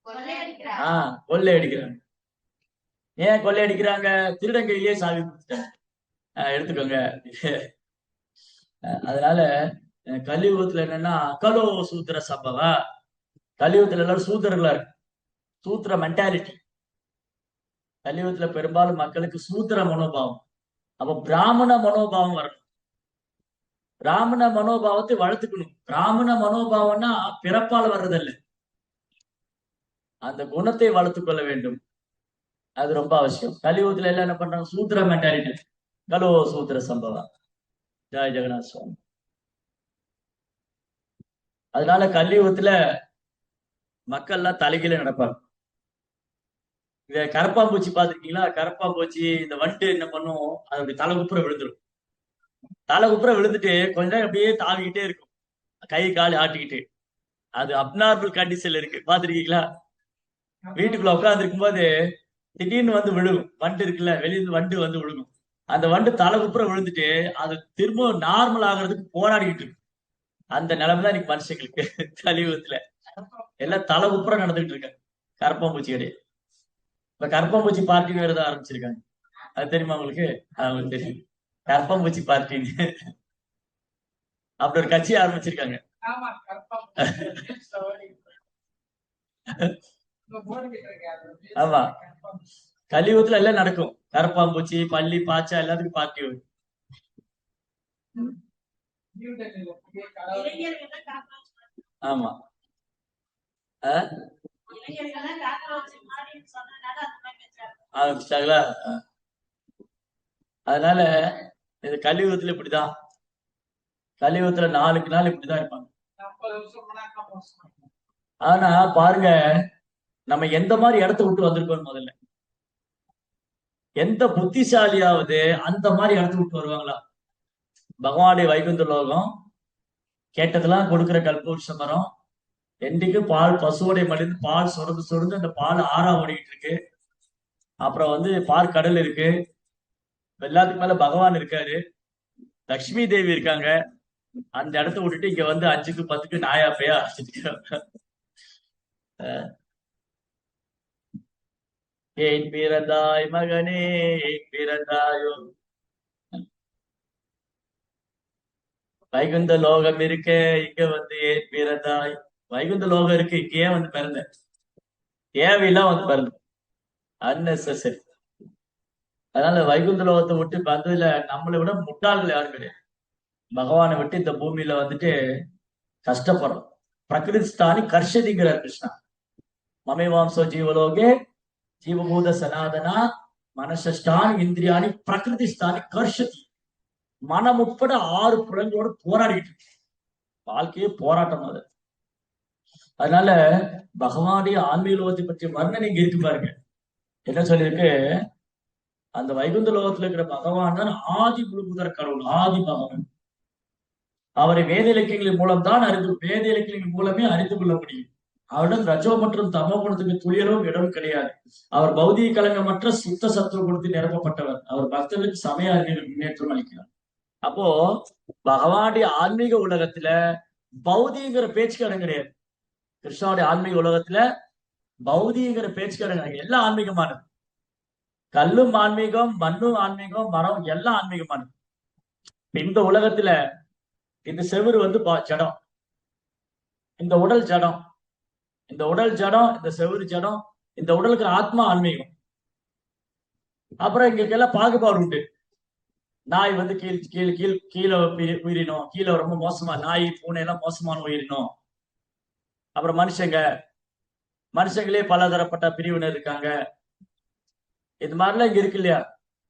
கொள்ளை அடிக்கிறாங்க. ஏன் கொள்ளை அடிக்கிறாங்க? திருடங்கையிலேயே சாவி கொடுத்துட்டாங்க, எடுத்துக்கோங்க. அதனால கலியுகத்துல என்னன்னா கலோ சூத்திர சம்பவ. கலியுகத்துல எல்லாரும் சூத்திரர்களா இருக்கு. சூத்திர மென்டாலிட்டி. கலியுகத்துல பெரும்பாலும் மக்களுக்கு சூத்திர மனோபாவம். அப்ப பிராமண மனோபாவம் வரணும். பிராமண மனோபாவத்தை வளர்த்துக்கணும். பிராமண மனோபாவம்னா பிறப்பால் வர்றதல்ல, அந்த குணத்தை வளர்த்துக் கொள்ள வேண்டும். அது ரொம்ப அவசியம். கலியுகத்துல எல்லாம் என்ன பண்றாங்க, சூத்திர மென்டாலிட்டி. கலோ சூத்திர சம்பவம். ஜெய் ஜெகநாத் சுவாமி. அதனால கலியுகத்துல மக்கள் எல்லாம் தலைகீழ நடப்பாங்க. இத கரப்பாம்பூச்சி பார்த்திருக்கீங்களா? கரப்பாம்பூச்சி இந்த வண்டு என்ன பண்ணும், அது அப்படி தலை குப்புற விழுந்துடும். தலை குப்புற விழுந்துட்டு கொஞ்ச நேரம் அப்படியே தாவிக்கிட்டே இருக்கும், கை கால் ஆட்டிக்கிட்டு. அது அப்நார்மல் கண்டிஷன்ல இருக்கு, பாத்திருக்கீங்களா? வீட்டுக்குள்ள உட்கார்ந்து இருக்கும் போது திடீர்னு வந்து விழுகும். வண்டு இருக்குல்ல, வெளியிருந்து வண்டு வந்து விழுகும். அந்த வண்டு தலை குப்புற விழுந்துட்டு அது திரும்ப நார்மல் ஆகிறதுக்கு போராடிக்கிட்டு இருக்கு. அந்த நிலைமை தான் இன்னைக்கு மனுஷங்களுக்கு கலியுகத்துல எல்லாம் தலை குப்புற நடந்துகிட்டு இருக்காங்க. கரப்பாம்பூச்சி கிடையாது. இப்ப கரப்பாம்பூச்சி பார்ட்டின்னு வேற ஏதாவது ஆரம்பிச்சிருக்காங்க. அது தெரியுமா உங்களுக்கு? அவங்களுக்கு தெரியும், கரப்பாம்பூச்சி பார்ட்டின்னு அப்படி ஒரு கட்சி ஆரம்பிச்சிருக்காங்க. ஆமா, கலியுகத்துல எல்லாம் நடக்கும். கரப்பாம்பூச்சி, பள்ளி, பாச்சா எல்லாத்துக்கும் பார்ட்டி வரும். ஆமா. ஆரம்பிச்சிட்டாங்களா? அதனால இது கலியுகத்துல இப்படிதான். கலியுகத்துல நாளுக்கு நாள் இப்படிதான் இருப்பாங்க. ஆனா பாருங்க, நம்ம எந்த மாதிரி இடத்த விட்டு வந்திருக்கோம் முதல்ல. எந்த புத்திசாலியாவது அந்த மாதிரி இடத்த விட்டு வருவாங்களா? பகவானுடைய வைகுந்த லோகம், கேட்டதெல்லாம் கொடுக்கிற கல்பவருஷ மரம், என்றைக்கு பால் பசுவோடைய மடிந்து பால் சுரந்து சுரந்து அந்த பால் ஆறா ஓடிக்கிட்டு இருக்கு. அப்புறம் வந்து பார்க்கடல் இருக்கு, எல்லாத்துக்கு மேல பகவான் இருக்காரு, லக்ஷ்மி தேவி இருக்காங்க. அந்த இடத்த விட்டுட்டு இங்க வந்து 5க்கு 10க்கு நாயா பேயா அடிச்சிட்டு ஏன் பிறந்தாய் மகனே, ஏன் பிறந்தாயோ, வைகுந்த லோகம் இருக்க இங்க வந்து ஏன் பிறந்தாய். வைகுந்த லோகம் இருக்கு, இங்க ஏன் வந்து பிறந்த? தேவையெல்லாம் வந்து பிறந்த, அன்னெசரி. அதனால வைகுந்த லோகத்தை விட்டு வந்ததுல நம்மளை விட முட்டாள்கள் யாரும் கிடையாது. பகவானை விட்டு இந்த பூமியில வந்துட்டு கஷ்டப்படுறோம். பிரகிருதிஸ்தானி கர்ஷதிங்கிறார் கிருஷ்ணா. மமேவாம்சோ ஜீவலோகே ஜீவபூத சனாதனா மனசஷ்டானி இந்திரியானி பிரகிருதிஸ்தானி கர்ஷதி. மனம் உட்பட 6 புலங்களோட போராடிட்டு இருக்கு. வாழ்க்கையே போராட்டம் அது. அதனால பகவானுடைய ஆன்மீக லோகத்தை பற்றிய வர்ணனை இங்க இருக்கு பாருங்க. என்ன சொல்லியிருக்கு, அந்த வைகுந்த லோகத்துல இருக்கிற பகவான் தான் ஆதி முழுமுதற் கடவுள், ஆதி பகவான். அவரை வேத இலக்கியங்களின் மூலம் தான் வேத இலக்கியங்களின் மூலமே அறிந்து கொள்ள முடியும். அவரிடம் ரஜோ மற்றும் தமோ குணத்துக்கு துயரும் இடம் கிடையாது. அவர் பௌதிக கலங்கமற்ற சுத்த சத்துவ குணத்தில் நிரப்பப்பட்டவர். அவர் பக்தர்களுக்கு சமய அறிஞர்கள் முன்னேற்றம் அளிக்கிறார். அப்போ பகவானுடைய ஆன்மீக உலகத்துல பௌதிங்கிற பேச்சுக்கு இடம் கிடையாது. கிருஷ்ணாவுடைய ஆன்மீக உலகத்துல பௌதிங்கிற பேச்சுக்கு இடம் கிடையாது. எல்லாம் ஆன்மீகமானது. கல்லும் ஆன்மீகம், மண்ணும் ஆன்மீகம், மரம் எல்லாம் ஆன்மீகமானது. இந்த உலகத்துல இந்த செவுரு வந்து ஜடம், இந்த உடல் ஜடம், இந்த உடல் ஜடம், இந்த செவுரு ஜடம், இந்த உடலுக்கு ஆத்மா ஆன்மீகம். அப்புறம் இங்கெல்லாம் பாகுபாடு உண்டு. நாய் வந்து கீழே உயிரினோம், கீழே ரொம்ப மோசமா, நாய் பூனை எல்லாம் மோசமான உயிரினோம். அப்புறம் மனுஷங்களே பலதரப்பட்ட பிரிவினர் இருக்காங்க. இது மாதிரிலாம் இங்க இருக்கு இல்லையா?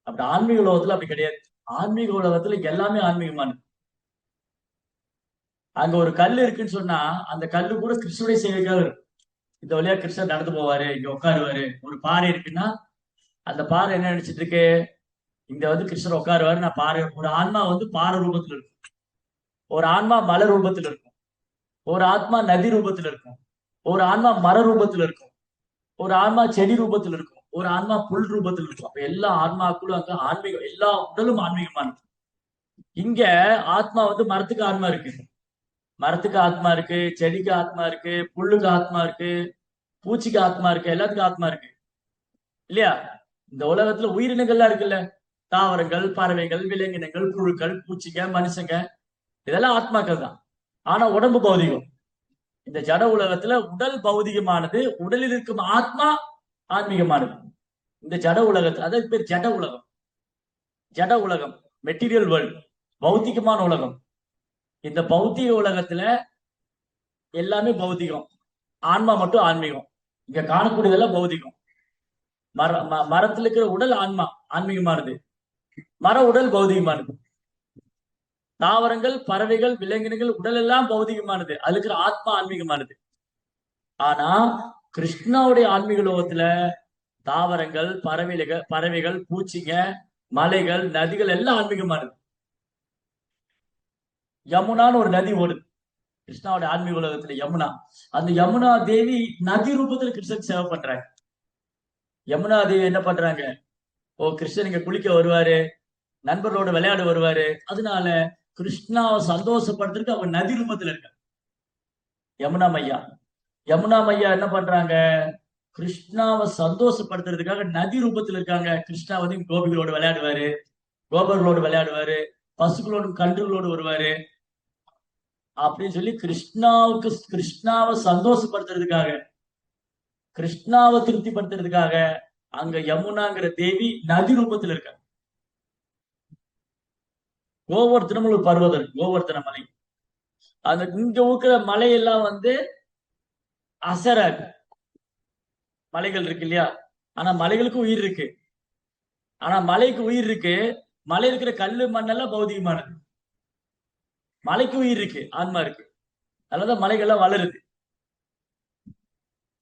அப்படி ஆன்மீக உலகத்துல அப்படி கிடையாது. ஆன்மீக உலகத்துல எல்லாமே ஆன்மீகமானது. அங்க ஒரு கல் இருக்குன்னு சொன்னா அந்த கல்லு கூட கிருஷ்ணனுடைய சேவைக்காக இருக்கும். இந்த வழியா கிருஷ்ணர் நடந்து போவாரு, இங்க உட்காருவாரு. ஒரு பாறை இருக்குன்னா அந்த பாறை என்ன நினைச்சிட்டு இருக்கு, இங்க வந்து கிருஷ்ணர் உட்காருவாரு, நான் பாறை. ஒரு ஆன்மா வந்து பாறை ரூபத்துல இருக்கும், ஒரு ஆன்மா மலர் ரூபத்துல இருக்கும், ஒரு ஆத்மா நதி ரூபத்துல இருக்கும், ஒரு ஆன்மா மர ரூபத்துல இருக்கும், ஒரு ஆன்மா செடி ரூபத்துல இருக்கும், ஒரு ஆன்மா புல் ரூபத்துல இருக்கும். அப்ப எல்லா ஆன்மாக்களும் அங்க ஆன்மீகம், எல்லா உடலும் ஆன்மீகமானது. இங்க ஆத்மா வந்து மரத்துக்கு ஆன்மா இருக்கு, மரத்துக்கு ஆத்மா இருக்கு, செடிக்கு ஆத்மா இருக்கு, புல்லுக்கு ஆத்மா இருக்கு, பூச்சிக்கு ஆத்மா இருக்கு, எல்லாத்துக்கும் ஆத்மா இருக்கு இல்லையா? இந்த உலகத்துல உயிரினங்கள்லாம் இருக்குல்ல, தாவரங்கள், பறவைகள், விலங்கினங்கள், புழுக்கள், பூச்சிங்க, மனுஷங்க, இதெல்லாம் ஆத்மாக்கள் தான். ஆனா உடம்பு பௌதிகம். இந்த ஜட உலகத்துல உடல் பௌதிகமானது, உடலில் இருக்கும் ஆத்மா ஆன்மீகமானது. இந்த ஜட உலகத்துல, அதாவது பேர் ஜட உலகம். ஜட உலகம், மெட்டீரியல் வேர்ல்ட், பௌத்திகமான உலகம். இந்த பௌத்திக உலகத்துல எல்லாமே பௌத்திகம், ஆன்மா மட்டும் ஆன்மீகம். இங்க காணக்கூடியதெல்லாம் பௌத்திகம். மரத்துல இருக்கிற உடல் ஆன்மா ஆன்மீகமானது, மர உடல் பௌதிகமானது. தாவரங்கள், பறவைகள், விலங்கினங்கள் உடல் எல்லாம் பௌதிகமானது, அது இருக்கிற ஆத்மா ஆன்மீகமானது. ஆனா கிருஷ்ணாவுடைய ஆன்மீக லோகத்துல தாவரங்கள், பறவைகள், பூச்சிங்க, மலைகள், நதிகள் எல்லாம் ஆன்மீகமானது. யமுனான்னு ஒரு நதி ஓடுது கிருஷ்ணாவுடைய ஆன்மீக உலகத்துல, யமுனா. அந்த யமுனா தேவி நதி ரூபத்துல கிருஷ்ணன் சேவை பண்றாங்க. யமுனா தேவி என்ன பண்றாங்க? ஓ, கிருஷ்ணன் இங்க குளிக்க வருவாரு, நண்பர்களோட விளையாட வருவாரு, அதனால கிருஷ்ணாவை சந்தோஷப்படுத்துறதுக்கு அவங்க நதி ரூபத்துல இருக்காங்க. யமுனா மையா. யமுனா மையா என்ன பண்றாங்க? கிருஷ்ணாவை சந்தோஷப்படுத்துறதுக்காக நதி ரூபத்துல இருக்காங்க. கிருஷ்ணா வந்து கோபிகளோட விளையாடுவாரு, கோபர்களோடு விளையாடுவாரு, பசுகளோடு கன்றுகளோடு வருவாரு அப்படின்னு சொல்லி கிருஷ்ணாவை சந்தோஷப்படுத்துறதுக்காக, கிருஷ்ணாவை திருப்திப்படுத்துறதுக்காக அங்க யமுனாங்கிற தேவி நதி ரூபத்துல இருக்காங்க. கோவர்த்தனம் ஒரு பர்வதம், கோவர்த்தன மலை. அந்த இங்க இருக்கிற மலையெல்லாம் வந்து அசராது. மலைகள் இருக்கு இல்லையா? ஆனா மலைகளுக்கு உயிர் இருக்கு. ஆனா மலைக்கு உயிர் இருக்கு, மலை இருக்கிற கல்லு மண்ணெல்லாம் பௌதிகமானது. மலைக்கு உயிர் இருக்கு, ஆன்மா இருக்கு, அதனாலதான் மலைகள்லாம் வளருது.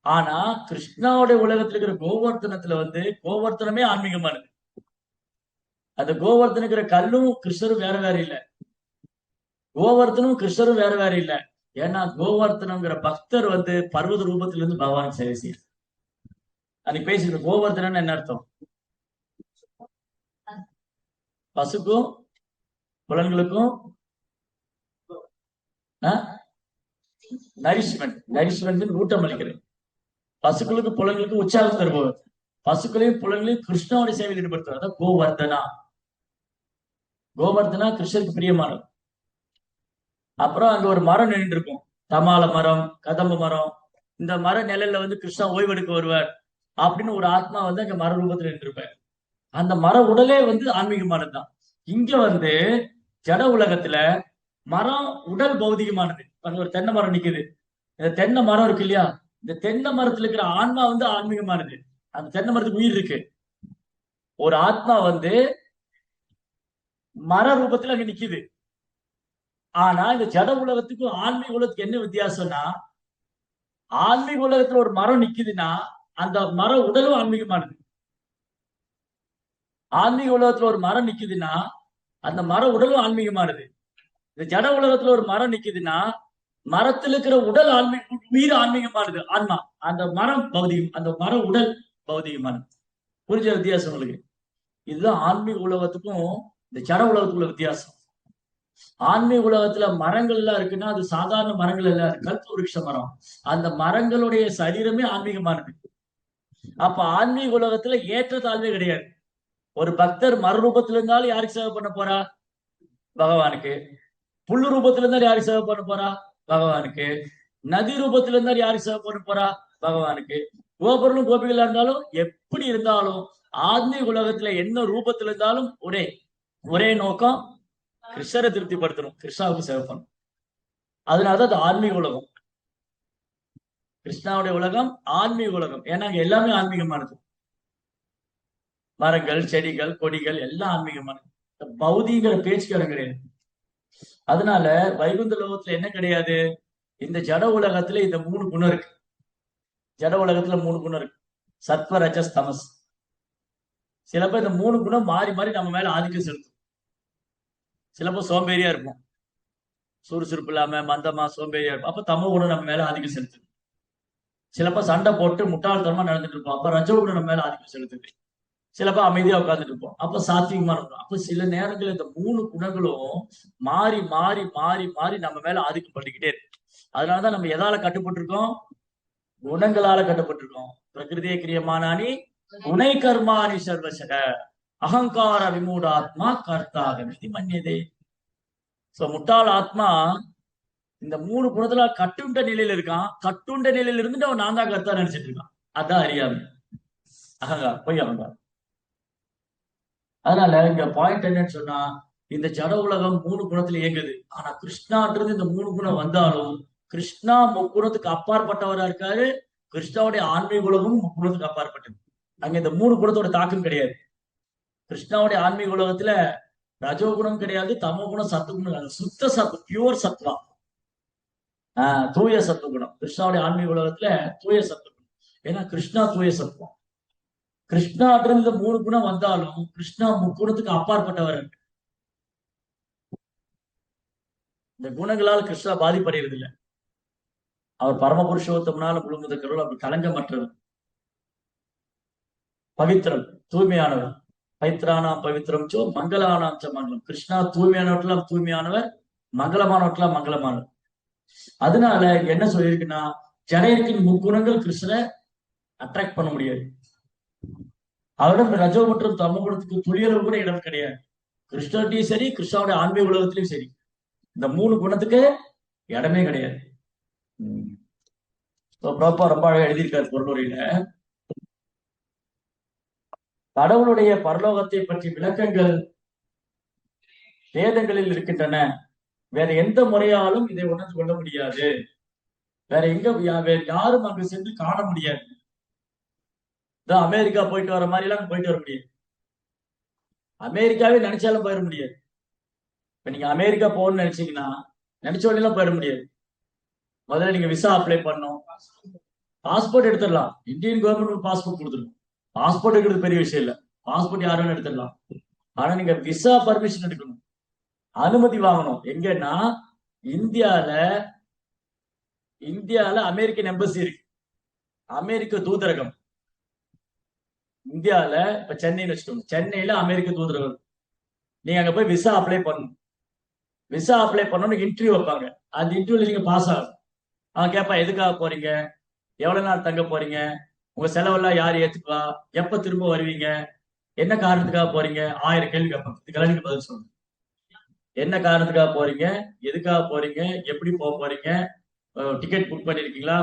ஆனா கிருஷ்ணாவுடைய உலகத்துல இருக்கிற கோவர்த்தனத்துல வந்து கோவர்த்தனமே ஆன்மீகமானது. அந்த கோவர்த்தனுக்கிற கல்லும் கிருஷ்ணரும் வேற வேற இல்ல, கோவர்த்தனும் கிருஷ்ணரும் வேற வேற இல்ல. ஏன்னா கோவர்த்தனங்கிற பக்தர் வந்து பர்வத ரூபத்துல இருந்து பகவான் சேவை செய்யும். அன்னைக்கு பேசிட்டு கோவர்த்தனன்னு என்ன அர்த்தம்? பசுக்கும் புலன்களுக்கும் நரிஷ்மெண்ட் ஊட்டம் அளிக்கிறது. பசுக்களுக்கு புலன்களுக்கு உற்சாகம் தருபவர். பசுக்களையும் புலன்களையும் கிருஷ்ணாவுடைய சேவையில் ஈடுபடுத்துவார். அதான் கோவர்தனா. கோவர்தனா கிருஷ்ணருக்கு பிரியமானவர். அப்புறம் அங்க ஒரு மரம் நின்று இருக்கும், தமால மரம், கதம்ப மரம். இந்த மர நிலையில வந்து கிருஷ்ணா ஓய்வெடுக்க வருவார் அப்படின்னு ஒரு ஆத்மா வந்து அங்க மர ரூபத்துல நின்றுப்பார். அந்த மர உடலே வந்து ஆன்மீகமானதுதான். இங்க வந்து ஜட உலகத்துல மரம் உடல் பௌதிகமானது. ஒரு தென்னை மரம் நிக்குது, இந்த தென்னை மரம் இருக்கு இல்லையா? இந்த தென்னை மரத்துல இருக்கிற ஆன்மா வந்து ஆன்மீகமானது. அந்த தென்னை மரத்துக்கு உயிர் இருக்கு. ஒரு ஆத்மா வந்து மர ரூபத்துல அங்க நிக்குது. ஆனா இந்த ஜட உலகத்துக்கும் ஆன்மீக உலகத்துக்கு என்ன வித்தியாசம்னா, ஆன்மீக உலகத்துல ஒரு மரம் நிக்குதுன்னா அந்த மர உடலும் ஆன்மீகமானது. ஆன்மீக உலகத்துல ஒரு மரம் நிக்குதுன்னா அந்த மர உடலும் ஆன்மீகமானது. இந்த ஜட உலகத்துல ஒரு மரம் நிக்குதுன்னா மரத்தில் இருக்கிற உடல் ஆன்மீக, உயிர் ஆன்மீகமானது, ஆன்மா. அந்த மரம் பௌதிகம், அந்த மர உடல் பௌதிகமானது. புரிஞ்ச வித்தியாசம் உங்களுக்கு? இதுதான் ஆன்மீக உலகத்துக்கும் இந்த ஜட உலகத்துக்குள்ள வித்தியாசம். ஆன்மீக உலகத்துல மரங்கள் எல்லாம் இருக்குன்னா அது சாதாரண மரங்கள் எல்லாம், கல்ப விருட்ச மரம். அந்த மரங்களுடைய சரீரமே ஆன்மீகமானது. அப்ப ஆன்மீக உலகத்துல ஏற்றத்தாழ்வே கிடையாது. ஒரு பக்தர் மர ரூபத்துல இருந்தாலும் யாருக்கு சேவை பண்ண போறா? பகவானுக்கு. புல்லு ரூபத்துல இருந்தாலும் யாருக்கு சேவை பண்ண போறா? பகவானுக்கு. நதி ரூபத்துல இருந்தாலும் யாருக்கு சேவை பண்ண போறா? பகவானுக்கு. கோபுரம் கோபிகளா இருந்தாலும் எப்படி இருந்தாலும் ஆன்மீக உலகத்துல என்ன ரூபத்துல இருந்தாலும் ஒரே ஒரே நோக்கம், கிருஷ்ணரை திருப்திப்படுத்தணும், கிருஷ்ணாவுக்கு சேவை பண்ணணும். அதனாலதான் அது ஆன்மீக உலகம். கிருஷ்ணாவுடைய உலகம் ஆன்மீக உலகம். ஏன்னா அங்க எல்லாமே ஆன்மீகமானது. மரங்கள், செடிகள், கொடிகள் எல்லாம் ஆன்மீகமானது. பௌதிங்கிற பேச்சுக்கார கிடையாது. அதனால வைகுந்த லோகத்துல என்ன கிடையாது? இந்த ஜட உலகத்துல இந்த 3 குணம் இருக்கு. ஜட உலகத்துல 3 குணம் இருக்கு, சத்வ, ரஜஸ், தமஸ். சிலப்போ இந்த 3 குணம் மாறி மாறி நம்ம மேல ஆதிக்கம் செலுத்தும். சிலப்போ சோம்பேறியா இருப்போம், சுறுசுறுப்பு இல்லாம மந்தமா சோம்பேறியா இருப்போம், அப்ப தமோ குணம் நம்ம மேல ஆதிக்கம் செலுத்துது. சிலப்போ சண்டை போட்டு முட்டாள்தனமா நடந்துட்டு இருப்போம், அப்ப ரஜோ குணம் நம்ம மேல ஆதிக்கம் செலுத்துது. சிலப்போ அமைதியா உட்கார்ந்துட்டு இருப்போம், அப்ப சாத்விகமா இருக்கும். அப்ப சில நேரங்கள் இந்த 3 குணங்களும் மாறி மாறி மாறி மாறி நம்ம மேல ஆதிக்கம் பண்ணிக்கிட்டே இருக்கு. அதனாலதான் நம்ம எதால கட்டுப்பட்டு இருக்கோம்? குணங்களால கட்டுப்பட்டிருக்கோம். பிரகிருதிய கிரியமானி குணை கர்மாணி சர்வசக அகங்கார விமூடாத்மா கர்த்தாக மன்னியதே. சோ முட்டாள் ஆத்மா இந்த 3 குணத்துல கட்டுண்ட நிலையில இருக்கான். கட்டுண்ட நிலையில இருந்துட்டு அவன் நான் தான் கர்த்தா நினைச்சிட்டு இருக்கான். அதான் அறியாமை, அகங்காரம், பொய் அகங்காரம். அதனால இங்க பாயிண்ட் என்னன்னு சொன்னா, இந்த ஜட உலகம் 3 குணத்துல இயங்குது. ஆனா கிருஷ்ணான்றது இந்த 3 குணம் வந்தாலும் கிருஷ்ணா முக்குணத்துக்கு அப்பாற்பட்டவரா இருக்காரு. கிருஷ்ணாவுடைய ஆன்மீக உலகமும் முக்குணத்துக்கு அப்பாற்பட்டது. அங்க இந்த 3 குணத்தோட தாக்கம் கிடையாது. கிருஷ்ணாவுடைய ஆன்மீக உலகத்துல ரஜோகுணம் கிடையாது, தமோ குணம், சத்துவகுணம், அது சுத்த சத்து, பியூர் சத்வா. தூய சத்துவகுணம். கிருஷ்ணாவுடைய ஆன்மீக உலகத்துல தூய சத்துவகுணம். ஏன்னா கிருஷ்ணா தூய சத்துவம். கிருஷ்ணான்ற இந்த 3 குணம் வந்தாலும் கிருஷ்ணா முக்குணத்துக்கு அப்பாற்பட்டவர். இந்த குணங்களால் கிருஷ்ணா பாதிப்படைகிறது இல்லை. அவர் பரம புருஷோத்தமனால முழுமுத கருள், அப்படி கலங்கமற்றவர், பவித்திரம், தூய்மையானவர். பவித்ரானாம் பவித்திரம் சோ மங்களானாம் ச மங்களம். கிருஷ்ணா தூய்மையானவற்றெல்லாம் தூய்மையானவர், மங்களமானவற்றெல்லாம் மங்களமானவர். அதனால என்ன சொல்லியிருக்குன்னா, ஜடையர்க்கின் முக்குணங்கள் கிருஷ்ணனை அட்ராக்ட் பண்ண முடியாது. அவரிடம் ரஜோ மற்றும் தமோ குணத்துக்கு துளியளவு கூட இடம் கிடையாது. கிருஷ்ணர்கிட்டையும் சரி, கிருஷ்ணாவுடைய ஆன்மீக உலகத்திலையும் சரி, இந்த 3 குணத்துக்கு இடமே கிடையாது. ரொம்ப அழகா எழுதியிருக்காரு பொருளுரையில. கடவுளுடைய பரலோகத்தை பற்றி விளக்கங்கள் வேதங்களில் இருக்கின்றன. வேற எந்த முறையாலும் இதை உணர்ந்து கொள்ள முடியாது. வேற யாரும் அங்கு சென்று காண முடியாது. அமெரிக்கா போயிட்டு வர மாதிரி எல்லாம் போயிட்டு வர முடியாது. அமெரிக்காவே நினைச்சாலும் போயிட முடியாது. இப்ப நீங்க அமெரிக்கா போகணும்னு நினைச்சீங்கன்னா நினைச்ச வழியெல்லாம் போயிட முடியாது. முதல்ல நீங்க விசா அப்ளை பண்ணணும். பாஸ்போர்ட் எடுத்துடலாம். இந்தியன் கவர்மெண்ட் பாஸ்போர்ட் கொடுத்துரும். பாஸ்போர்ட் எடுக்கிறது பெரிய விஷயம் இல்ல. பாஸ்போர்ட் யாரும் எடுத்துடலாம். ஆனா நீங்க விசா பர்மிஷன் எடுக்கணும், அனுமதி வாங்கணும். எங்கன்னா இந்தியால அமெரிக்கன் எம்பசி இருக்கு, அமெரிக்க தூதரகம். இந்தியால இப்ப சென்னைன்னு வச்சுக்கோங்க, சென்னையில அமெரிக்க தூதரகம். நீங்க அங்க போய் விசா அப்ளை பண்ணணும். விசா அப்ளை பண்ணணும், இன்டர்வியூ வைப்பாங்க. அந்த இன்டர்வியூல நீங்க பாஸ் ஆகணும். அவன் கேட்பா, எதுக்காக போறீங்க, எவ்வளவு நாள் தங்க போறீங்க, உங்க செலவெல்லாம் யார் ஏத்துக்குவா, எப்ப திரும்ப வருவீங்க, என்ன காரணத்துக்காக போறீங்க, 1000 கேள்வி கேட்பாங்க. இதுக்கெல்லாம் நீங்க பதில் சொல்லணும். என்ன காரணத்துக்காக போறீங்க, எதுக்காக போறீங்க, எப்படி போக போறீங்க, டிக்கெட் புக் பண்ணிருக்கீங்களா,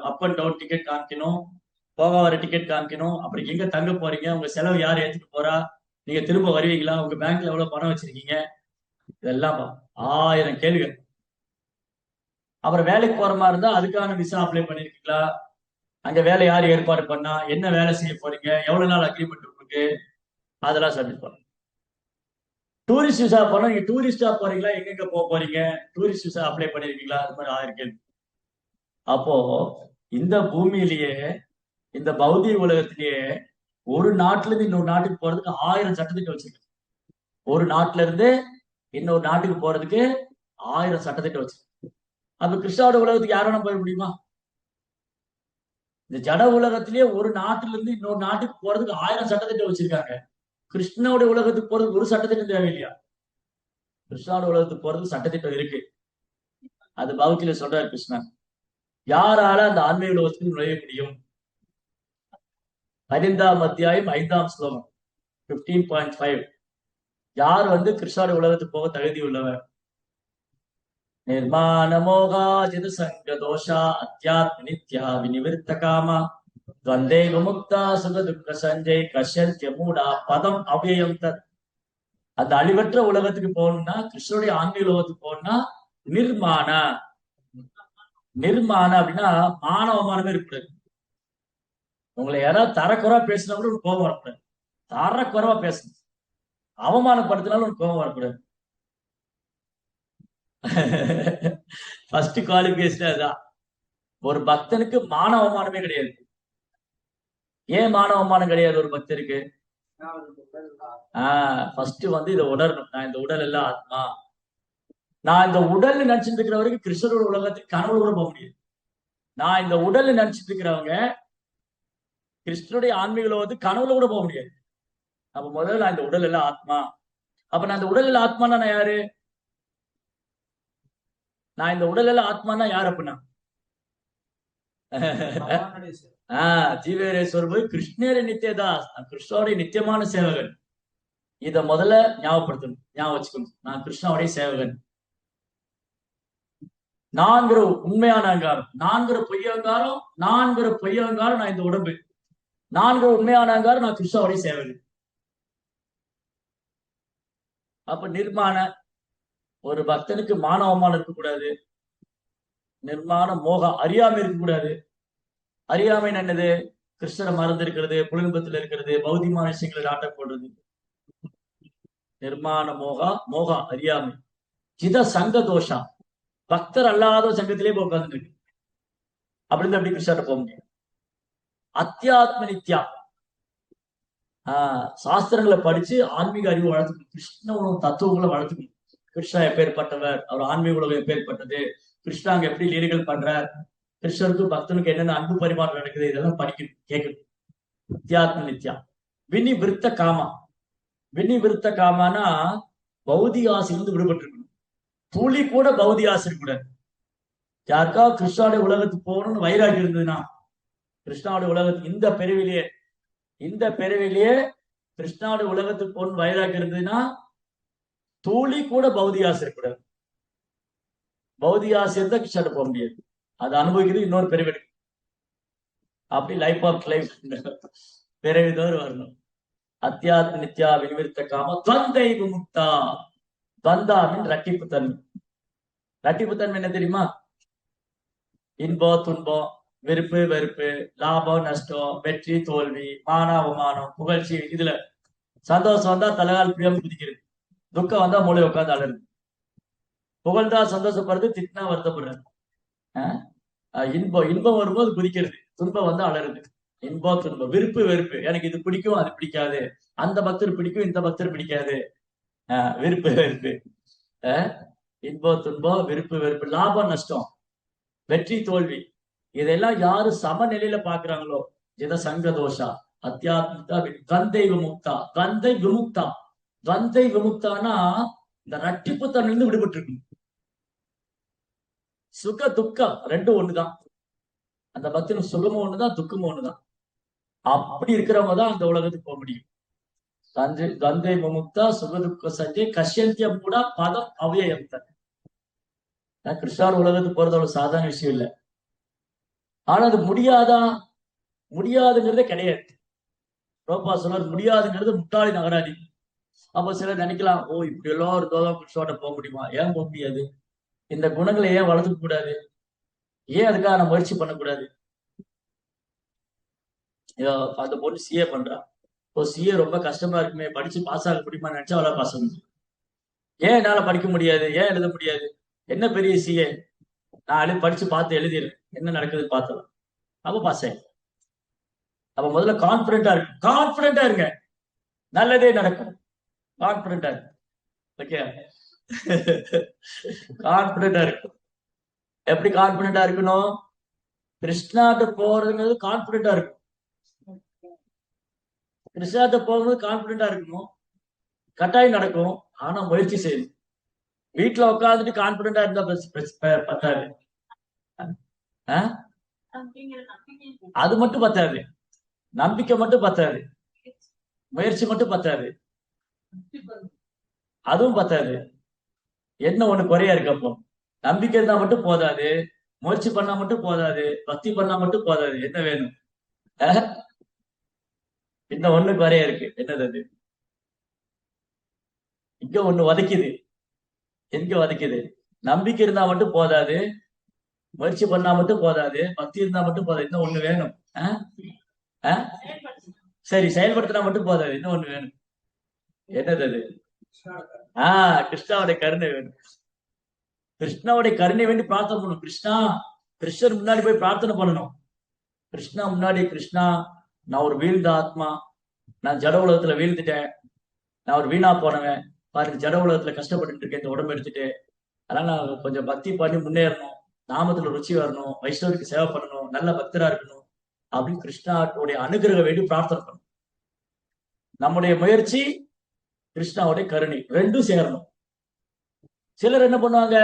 அப் அண்ட் டவுன் டிக்கெட் காமிக்கணும், போக வர டிக்கெட் காமிக்கணும், அப்புறம் எங்க தங்க போறீங்க, உங்க செலவு யார் ஏத்துட்டு போறா, நீங்க திரும்ப வருவீங்களா, உங்க பேங்க்ல எவ்வளவு பணம் வச்சிருக்கீங்க, இதெல்லாம் 1000 கேள்விகள். அப்புறம் வேலைக்கு போற மாதிரி இருந்தா அதுக்கான விசா அப்ளை பண்ணிருக்கீங்களா, அங்க வேலை யார் ஏற்பாடு பண்ணா, என்ன வேலை செய்ய போறீங்க, எவ்வளவு நாள் அக்ரிமெண்ட் இருக்கு, அதெல்லாம் சப்மிட் பண்ணணும். டூரிஸ்ட் விசா போனா, நீங்க டூரிஸ்டா போறீங்களா, எங்க போக போறீங்க, டூரிஸ்ட் விசா அப்ளை பண்ணிருக்கீங்களா, அது மாதிரி 1000 கேள்வி. அப்போ இந்த பூமியிலேயே, இந்த பௌதிக உலகத்திலேயே ஒரு நாட்டுல இருந்து இன்னொரு நாட்டுக்கு போறதுக்கு 1000 சட்டத்திட்டம் வச்சிருக்கு. ஒரு நாட்டுல இருந்து இன்னொரு நாட்டுக்கு போறதுக்கு 1000 சட்டத்திட்டம் வச்சிருக்கு. அப்ப கிருஷ்ணாவோட உலகத்துக்கு யாரும் போக முடியுமா? இந்த ஜட உலகத்திலேயே ஒரு நாட்டுல இருந்து இன்னொரு நாட்டுக்கு போறதுக்கு 1000 சட்டத்திட்டம் வச்சிருக்காங்க. கிருஷ்ணாவுடைய உலகத்துக்கு போறதுக்கு ஒரு சட்டத்திட்டம் தேவையில்லையா? கிருஷ்ணாவோட உலகத்துக்கு போறதுக்கு சட்டத்திட்டம் இருக்கு. அது பகவத்கீதையில சொல்றாரு கிருஷ்ணன். யாரால அந்த ஆன்மீக உலகத்துக்கு நுழைய முடியும்? 15ஆம் அத்தியாயம் 5ஆம் ஸ்லோகம் 15.5. யார் கிருஷ்ணாவுடைய உலகத்துக்கு போக தகுதி உள்ளவர்? நிர்மாண மோகாஜித சங்க தோஷா அத்தியாத்ம நித்யா வினிவிருத்த காமா துவந்தே விமுக்தா சுக துக்க சஞ்சய் கஷ்யந்திய மூடா பதம் அவ்யயம் தத். அந்த அழிவற்ற உலகத்துக்கு போகணும்னா, கிருஷ்ணனுடைய ஆன்மீக உலகத்துக்கு போகணும்னா நிர்மாண அப்படின்னா மானவமானமே இருக்கக்கூடாது. உங்களை யாராவது தரக்குறவா பேசினா கூட ஒரு கோபம் வரக்கூடாது. தரக்குறவா பேசணும், அவமானப்படுத்தினாலும் ஒரு கோபம் வரக்கூடாது. ஃபர்ஸ்ட் குவாலிபிகேஷன் அதுதான். ஒரு பக்தனுக்கு மான அவமானமே கிடையாது. ஏன் மான அவமானம் கிடையாது ஒரு பக்தருக்கு? ஃபர்ஸ்ட் இதை உணரணும். நான் இந்த உடல் எல்லாம் ஆத்மா. நான் இந்த உடல் நினைச்சிட்டு இருக்கிற வரைக்கும் கிருஷ்ணரோட உலகத்துக்கு கனவு கூட போக முடியாது. நான் இந்த உடல் நினைச்சிட்டு இருக்கிறவங்க கிருஷ்ணனுடைய ஆன்மீக உலகத்துக்கு கனவுல கூட போக முடியாது. அப்ப முதல்ல நான் இந்த உடல் எல்லாம் ஆத்மா. அப்ப நான் இந்த உடல் எல்லாம் ஆத்மானா நான் யாரு? நான் இந்த உடல் எல்லாம் ஆத்மானா யார் அப்படின்னா ஜீவேரேஸ்வரர் கிருஷ்ணரே நித்தியதாஸ், கிருஷ்ணனுடைய நித்தியமான சேவகன். இத முதல்ல ஞாபகப்படுத்தணும், ஞாபகம் வச்சுக்கணும். நான் கிருஷ்ணாவுடைய சேவகன். நான்கிற உண்மையான அகங்காரம், நான்கிற பொய்யங்காரம், நான் இந்த உடம்பு. நான்கிற உண்மையான அகங்காரம், நான் கிருஷ்ணாவுடைய சேவகன். அப்ப நிர்மாண, ஒரு பக்தனுக்கு மான அவமானம் இருக்கக்கூடாது. நிர்மாண மோகம், அறியாமை இருக்கக்கூடாது. அறியாமை என்னது? கிருஷ்ணரை மறந்து இருக்கிறது, புலின்பத்துல இருக்கிறது, பௌதிகமான விஷயங்களை நாட்டம் போடுறது. நிர்மாண மோகா மோகா அறியாமை. ஜித சங்க தோஷா, பக்தர் அல்லாத சங்கத்திலே போய் உட்கார்ந்து இருக்கு. அப்படின்னு அப்படி கிருஷ்ணர்ட்ட போக முடியும். அத்தியாத்ம நித்யா, சாஸ்திரங்களை படிச்சு ஆன்மீக அறிவு வளர்த்துக்கணும். கிருஷ்ண தத்துவங்களை வளர்த்துக்கணும். கிருஷ்ணா எப்பேற்பட்டவர், அவர் ஆன்மீக உலகம் எப்பேற்பட்டது, கிருஷ்ணா அங்க எப்படி லீலைகள் பண்றார், கிருஷ்ணருக்கும் பக்தனுக்கு என்னென்ன அன்பு பரிமாற்றம் நடக்குது, இதெல்லாம் படிக்கணும், கேட்கணும். அத்தியாத்ம நித்யா. விருத்த காமா. விருத்த காமானா பௌதிக ஆசையிலிருந்து விடுபட்டு இருக்கணும். துளி கூட பௌதிக ஆசை இருக்கக்கூடாது. யாருக்கா கிருஷ்ணாவுடைய உலகத்துக்கு போகணும்னு வைராகி இருந்ததுன்னா, கிருஷ்ணாவுடைய உலகத்துக்கு இந்த பிறவிலேயே கிருஷ்ணாவுடைய உலகத்துக்கு போகணும்னு வைராகி இருந்ததுன்னா, துளி கூட பௌதிக ஆசை இருக்கக்கூடாது. பௌதிக ஆசை இருந்தா கிருஷ்ணாட்ட போக முடியாது. அதை அனுபவிக்கிறது இன்னொரு பிறவி. அப்படி லைஃப் ஆஃப் லைஃப் பிறவிதோறு வரணும். அத்தியாத்ம நித்யா வினிவிருத்த காம துவந்தை விமுக்தா. துவந்தாவின் ரட்டிப்பு தன்மை. ரட்டிப்பு தன்மை என்ன தெரியுமா? இன்பம் துன்பம், விருப்பு வெறுப்பு, லாபம் நஷ்டம், வெற்றி தோல்வி, மான அவமானம், புகழ்ச்சி. இதுல சந்தோஷம் வந்தா தலைகால் பிரியாம குதிக்கிறது, துக்கம் வந்தா மூளை உட்காந்து அலருது, புகழ்ந்தா சந்தோஷப்படுறது, திட்டினா வருத்தப்படுறது. இன்பம் வரும்போது குதிக்கிறது, துன்பம் வந்தா அலருது. இன்பம் துன்பம், விருப்பு வெறுப்பு, எனக்கு இது பிடிக்கும் அது பிடிக்காது, அந்த பக்தர் பிடிக்கும் இந்த பக்தர் பிடிக்காது. விருப்பு வெறுப்பு, இன்பம் துன்பம், விருப்பு வெறுப்பு, லாபம் நஷ்டம், வெற்றி தோல்வி, இதெல்லாம் யாரு சமநிலையில பாக்குறாங்களோ, இத சங்க தோஷா அத்தியாத்மிகா கந்தை விமுக்தா. கந்தை விமுக்தா, கந்தை விமுக்தானா இந்த ரட்டிப்பு தன்னிலிருந்து விடுபட்டு இருக்கு. சுக துக்கம் ரெண்டும் ஒண்ணுதான். அந்த பக்தனுக்கு சுகமும் ஒண்ணுதான், துக்கமும் ஒண்ணுதான். அப்படி இருக்கிறவங்க தான் அந்த உலகத்துக்கு போக முடியும். கந்தை விமுக்தா சுகதுக்க சஞ்சய் கஷ்யந்தியம் கூட பதம் அவ்யயம் தான். கிருஷ்ணார் உலகத்துக்கு போறது அவ்வளவு சாதாரண விஷயம் இல்லை. ஆனா அது முடியாதுங்கிறதே கிடையாது. ரோபா சொன்னார், முடியாதுங்கிறது முட்டாளி நகராதி. அப்ப சிலர் நினைக்கலாம், ஓ இப்படி எல்லாம் ஒரு தோதா கிருஷ்ணோட போக முடியுமா? ஏன் போக முடியாது? இந்த குணங்களை ஏன் வளர்த்துக்க கூடாது? ஏன் அதுக்காக நான் முயற்சி பண்ணக்கூடாது? அந்த பொண்ணு சிஏ பண்றான். இப்போ சிஏ ரொம்ப கஷ்டமா இருக்குமே, படிச்சு பாஸ் ஆக முடியுமா நினைச்சா அவளா பாஸ் ஆக முடியும். ஏன் என்னால படிக்க முடியாது, ஏன் எழுத முடியாது? என்ன பெரிய சிஏ, நான் படிச்சு பார்த்து எழுதிடுறேன், என்ன நடக்குதுன்னு பார்த்தலாம், அப்ப பாஸ் ஆயிடும். அப்ப முதல்ல கான்பிடண்டா இருங்க, நல்லதே நடக்கும். கான்பிடண்டா இருக்கு. ஓகே, கான்பிடண்டா இருக்கும். எப்படி கான்பிடண்டா இருக்கணும்? கிருஷ்ணாட்ட போறதுங்கிறது கான்பிடண்டா இருக்கும். கிருஷ்ணாட்ட போகும்போது கான்பிடண்டா இருக்கணும். கட்டாயம் நடக்கும், ஆனா முயற்சி செய்யணும். வீட்டுல உட்காந்துட்டு கான்பிடண்டா இருந்தா பத்தாது. அது மட்டும் பத்தாது, நம்பிக்கை மட்டும் பத்தாது, முயற்சி மட்டும் பத்தாது, அதுவும் பத்தாது. என்ன ஒண்ணு குறையா இருக்கு. அப்போ நம்பிக்கை இருந்தா மட்டும் போதாது, முயற்சி பண்ணா மட்டும் போதாது, பக்தி பண்ணா மட்டும் போதாது. என்ன வேணும்? இன்னும் ஒண்ணு குறையா இருக்கு. என்னது அது? இங்க ஒண்ணு வதைக்குது. எங்க வதைக்குது? நம்பிக்கை இருந்தா மட்டும் போதாது, முயற்சி பண்ணா மட்டும் போதாது, பக்தி இருந்தா மட்டும் போதாது. இன்னும் ஒண்ணு வேணும். சரி, செயல்படுத்தினா மட்டும் போதாது, இன்னும் ஒண்ணு வேணும். என்னது அது? கிருஷ்ணாவுடைய கருணை வேணும். கிருஷ்ணாவுடைய கருணை வேண்டி பிரார்த்தனை பண்ணணும். கிருஷ்ணர் முன்னாடி போய் பிரார்த்தனை பண்ணணும். கிருஷ்ணா முன்னாடி, கிருஷ்ணா நான் ஒரு வீழ்ந்த ஆத்மா, நான் ஜட உலகத்துல வீழ்ந்துட்டேன், நான் ஒரு வீணா போனவன், பாருங்க ஜட உலகத்துல கஷ்டப்பட்டு இருக்கேன், இந்த உடம்பு எடுத்துட்டு, அதனால நான் கொஞ்சம் பக்தி பண்ணி முன்னேறணும், நாமத்துல ருச்சி வரணும், வைஷ்ணவருக்கு சேவை பண்ணணும், நல்ல பக்தரா இருக்கணும் அப்படின்னு கிருஷ்ணாவுடைய அனுகிரகம் வேண்டி பிரார்த்தனை பண்ணணும். நம்முடைய முயற்சி, கிருஷ்ணாவுடைய கருணை, ரெண்டும் சேரணும். சிலர் என்ன பண்ணுவாங்க,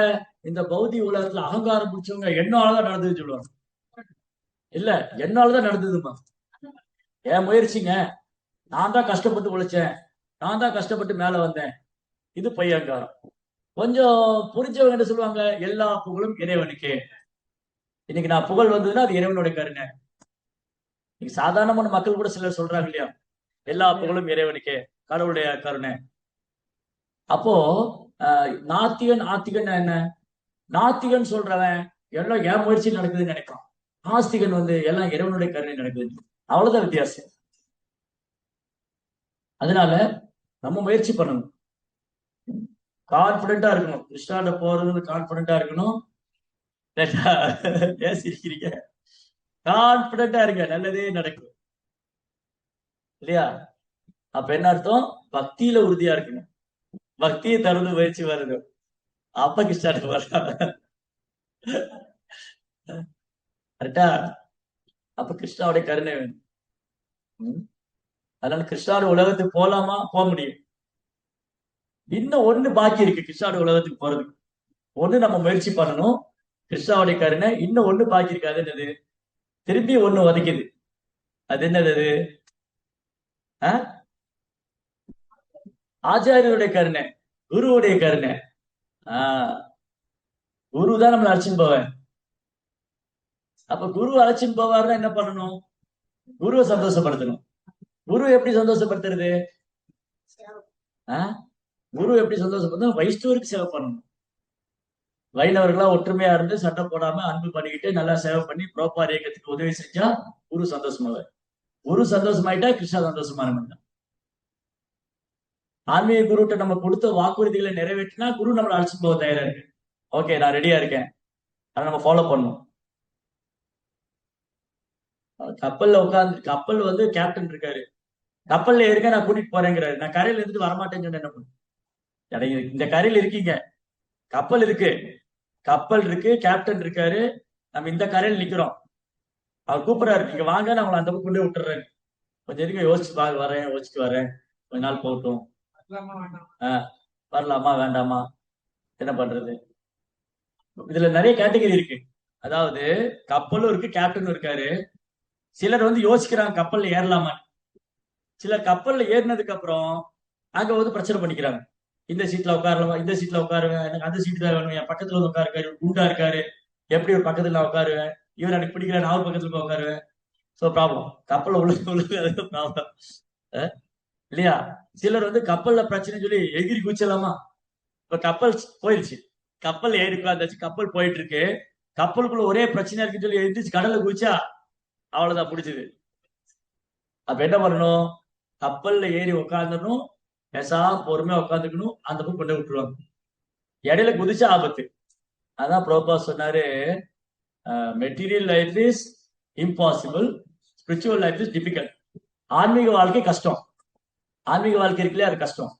இந்த பௌதிக உலகத்துல அகங்காரம் பிடிச்சவங்க என்னாலதான் நடந்ததுன்னு சொல்லுவாங்க. இல்ல, என்னாலதான் நடந்ததுமா, என் முயற்சிங்க, நான் தான் கஷ்டப்பட்டு உழைச்சேன், நான் தான் கஷ்டப்பட்டு மேல வந்தேன். இது பொய்யங்காரம். கொஞ்சம் புரிஞ்சவங்க என்ன சொல்லுவாங்க, எல்லா புகழும் இறைவனுக்கே. இன்னைக்கு நான் புகழ் வந்ததுன்னா அது இறைவனுடைய கருணை. இன்னைக்கு சாதாரணமான மக்கள் கூட சிலர் சொல்றாங்க இல்லையா, எல்லா புகழும் இறைவனுக்கே, கடவுளுடைய கருணை. அப்போ நாத்திகன் ஆத்திகன் என்ன? நாத்திகன் சொல்றவன் எல்லாம் என் முயற்சி நடக்குதுன்னு நினைப்பான். ஆஸ்திகன் எல்லாம் இறைவனுடைய கருணை நடக்குது. அவ்வளவுதான் வித்தியாசம். அதனால நம்ம முயற்சி பண்ணணும், கான்பிடண்டா இருக்கணும். கிருஷ்ணாண்ட போறது கான்பிடண்டா இருக்கணும். ஏன் சிரிக்கிறீங்க? கான்பிடண்டா இருக்க, நல்லதே நடக்கும் இல்லையா? அப்ப என்ன அர்த்தம்? பக்தியில உறுதியா இருக்கணும். பக்தியை தருவது முயற்சி வருது, அப்ப கிருஷ்ணாண்ட போறாங்க. கரெக்டா? அப்ப கிருஷ்ணாவுடைய கருணை வேணும். அதனால கிருஷ்ணாவுடைய உலகத்துக்கு போலாமா? போக முடியும். இன்னும் ஒண்ணு பாக்கி இருக்கு கிருஷ்ணாவுடைய உலகத்துக்கு போறதுக்கு. ஒண்ணு நம்ம முயற்சி பண்ணணும், கிருஷ்ணாவுடைய கருணை. இன்னும் ஒண்ணு பாக்கி இருக்கு. அது என்னது? திரும்பி ஒண்ணு உதைக்குது. அது என்னது? அது ஆச்சாரியருடைய கருணை, குருவுடைய கருணை. குரு தான் நம்மளை அழைச்சின்னு போவேன். அப்ப குரு அழைச்சின்னு போவாருன்னா என்ன பண்ணணும்? குருவை சந்தோஷப்படுத்தணும். குரு எப்படி சந்தோஷப்படுத்துறது? குரு எப்படி சந்தோஷப்படுத்தணும்? வைஷ்ணவருக்கு சேவை பண்ணணும். வைணவர்களா ஒற்றுமையா இருந்து சண்டை போடாம அன்பு பண்ணிக்கிட்டு நல்லா சேவை பண்ணி புரோபார் இயக்கத்துக்கு உதவி செஞ்சா குரு சந்தோஷமாவார். குரு சந்தோஷமாயிட்டா கிருஷ்ணா சந்தோஷமான மாட்டான். ஆன்மீக குருட்ட நம்ம கொடுத்த வாக்குறுதிகளை நிறைவேற்றினா குரு நம்மளை அழைச்சிட்டு போக தயாரா இருக்கு. ஓகே, நான் ரெடியா இருக்கேன், அதை நம்ம ஃபாலோ பண்ணணும். கப்பல்ல உட்காந்து, கப்பல் கேப்டன் இருக்காரு, கப்பல்ல இருக்க நான் கூட்டிட்டு போறேங்கிறாரு. நான் கரையில இருந்துட்டு வரமாட்டேன்னு சொன்ன என்ன பண்ணும்? இந்த கரையில இருக்கீங்க, கப்பல் இருக்கு, கப்பல் இருக்கு, கேப்டன் இருக்காரு, நம்ம இந்த கரையில் நிக்கிறோம். அவர் கூப்பிடுறாரு, நீங்க வாங்க, நான் உங்களை அந்த பக்கம் கொண்டு விட்டுறேன். கொஞ்சம் இருக்க, யோசிச்சு வரேன், யோசிச்சுட்டு வரேன், கொஞ்ச நாள் போகட்டும். வரலாமா வேண்டாமா, என்ன பண்றது? இதுல நிறைய கேட்டகரி இருக்கு. அதாவது கப்பலும் இருக்கு, கேப்டனும் இருக்காரு. சிலர் யோசிக்கிறாங்க கப்பல்ல ஏறலாமா. சிலர் கப்பல்ல ஏறினதுக்கு அப்புறம் அங்க பிரச்சனை பண்ணிக்கிறாங்க. இந்த சீட்ல உட்காரலாமா, இந்த சீட்ல உட்காருவேன், எனக்கு அந்த சீட் தான் வேணும், என் பக்கத்துல உட்காருக்காரு, குண்டா இருக்காரு, எப்படி ஒரு பக்கத்துல நான் உட்காருவேன், இவர் எனக்கு பிடிக்கல, நான் ஒரு பக்கத்துல போய் உட்காருவேன். சோ ப்ராப்ளம், கப்பல்ல உள்ள ப்ராப்ளம் இல்லையா? சிலர் கப்பல்ல பிரச்சனை சொல்லி எகிரி குதிச்சலாமா. இப்ப கப்பல் போயிடுச்சு, கப்பல் ஏறி உட்கார்ந்தாச்சு, கப்பல் போயிட்டு இருக்கு, கப்பலுக்குள்ள ஒரே பிரச்சனையா இருக்குன்னு சொல்லி எழுந்திரிச்சு கடல்ல குதிச்சா அவ்வளவுதான், பிடிச்சது. அப்ப என்ன பண்ணணும்? கப்பல்ல ஏறி உட்காந்துடணும், பேசாம பொறுமையா உட்காந்துக்கணும், அந்த பக்கம் கொண்டு விட்டுருவாங்க. இடையில குதிச்சா ஆபத்து. அதான் பிரபா சொன்னாரு, material life is impossible, spiritual life is difficult. ஆன்மீக வாழ்க்கை கஷ்டம், ஆன்மீக வாழ்க்கை இருக்குல்லையா, அது கஷ்டம்.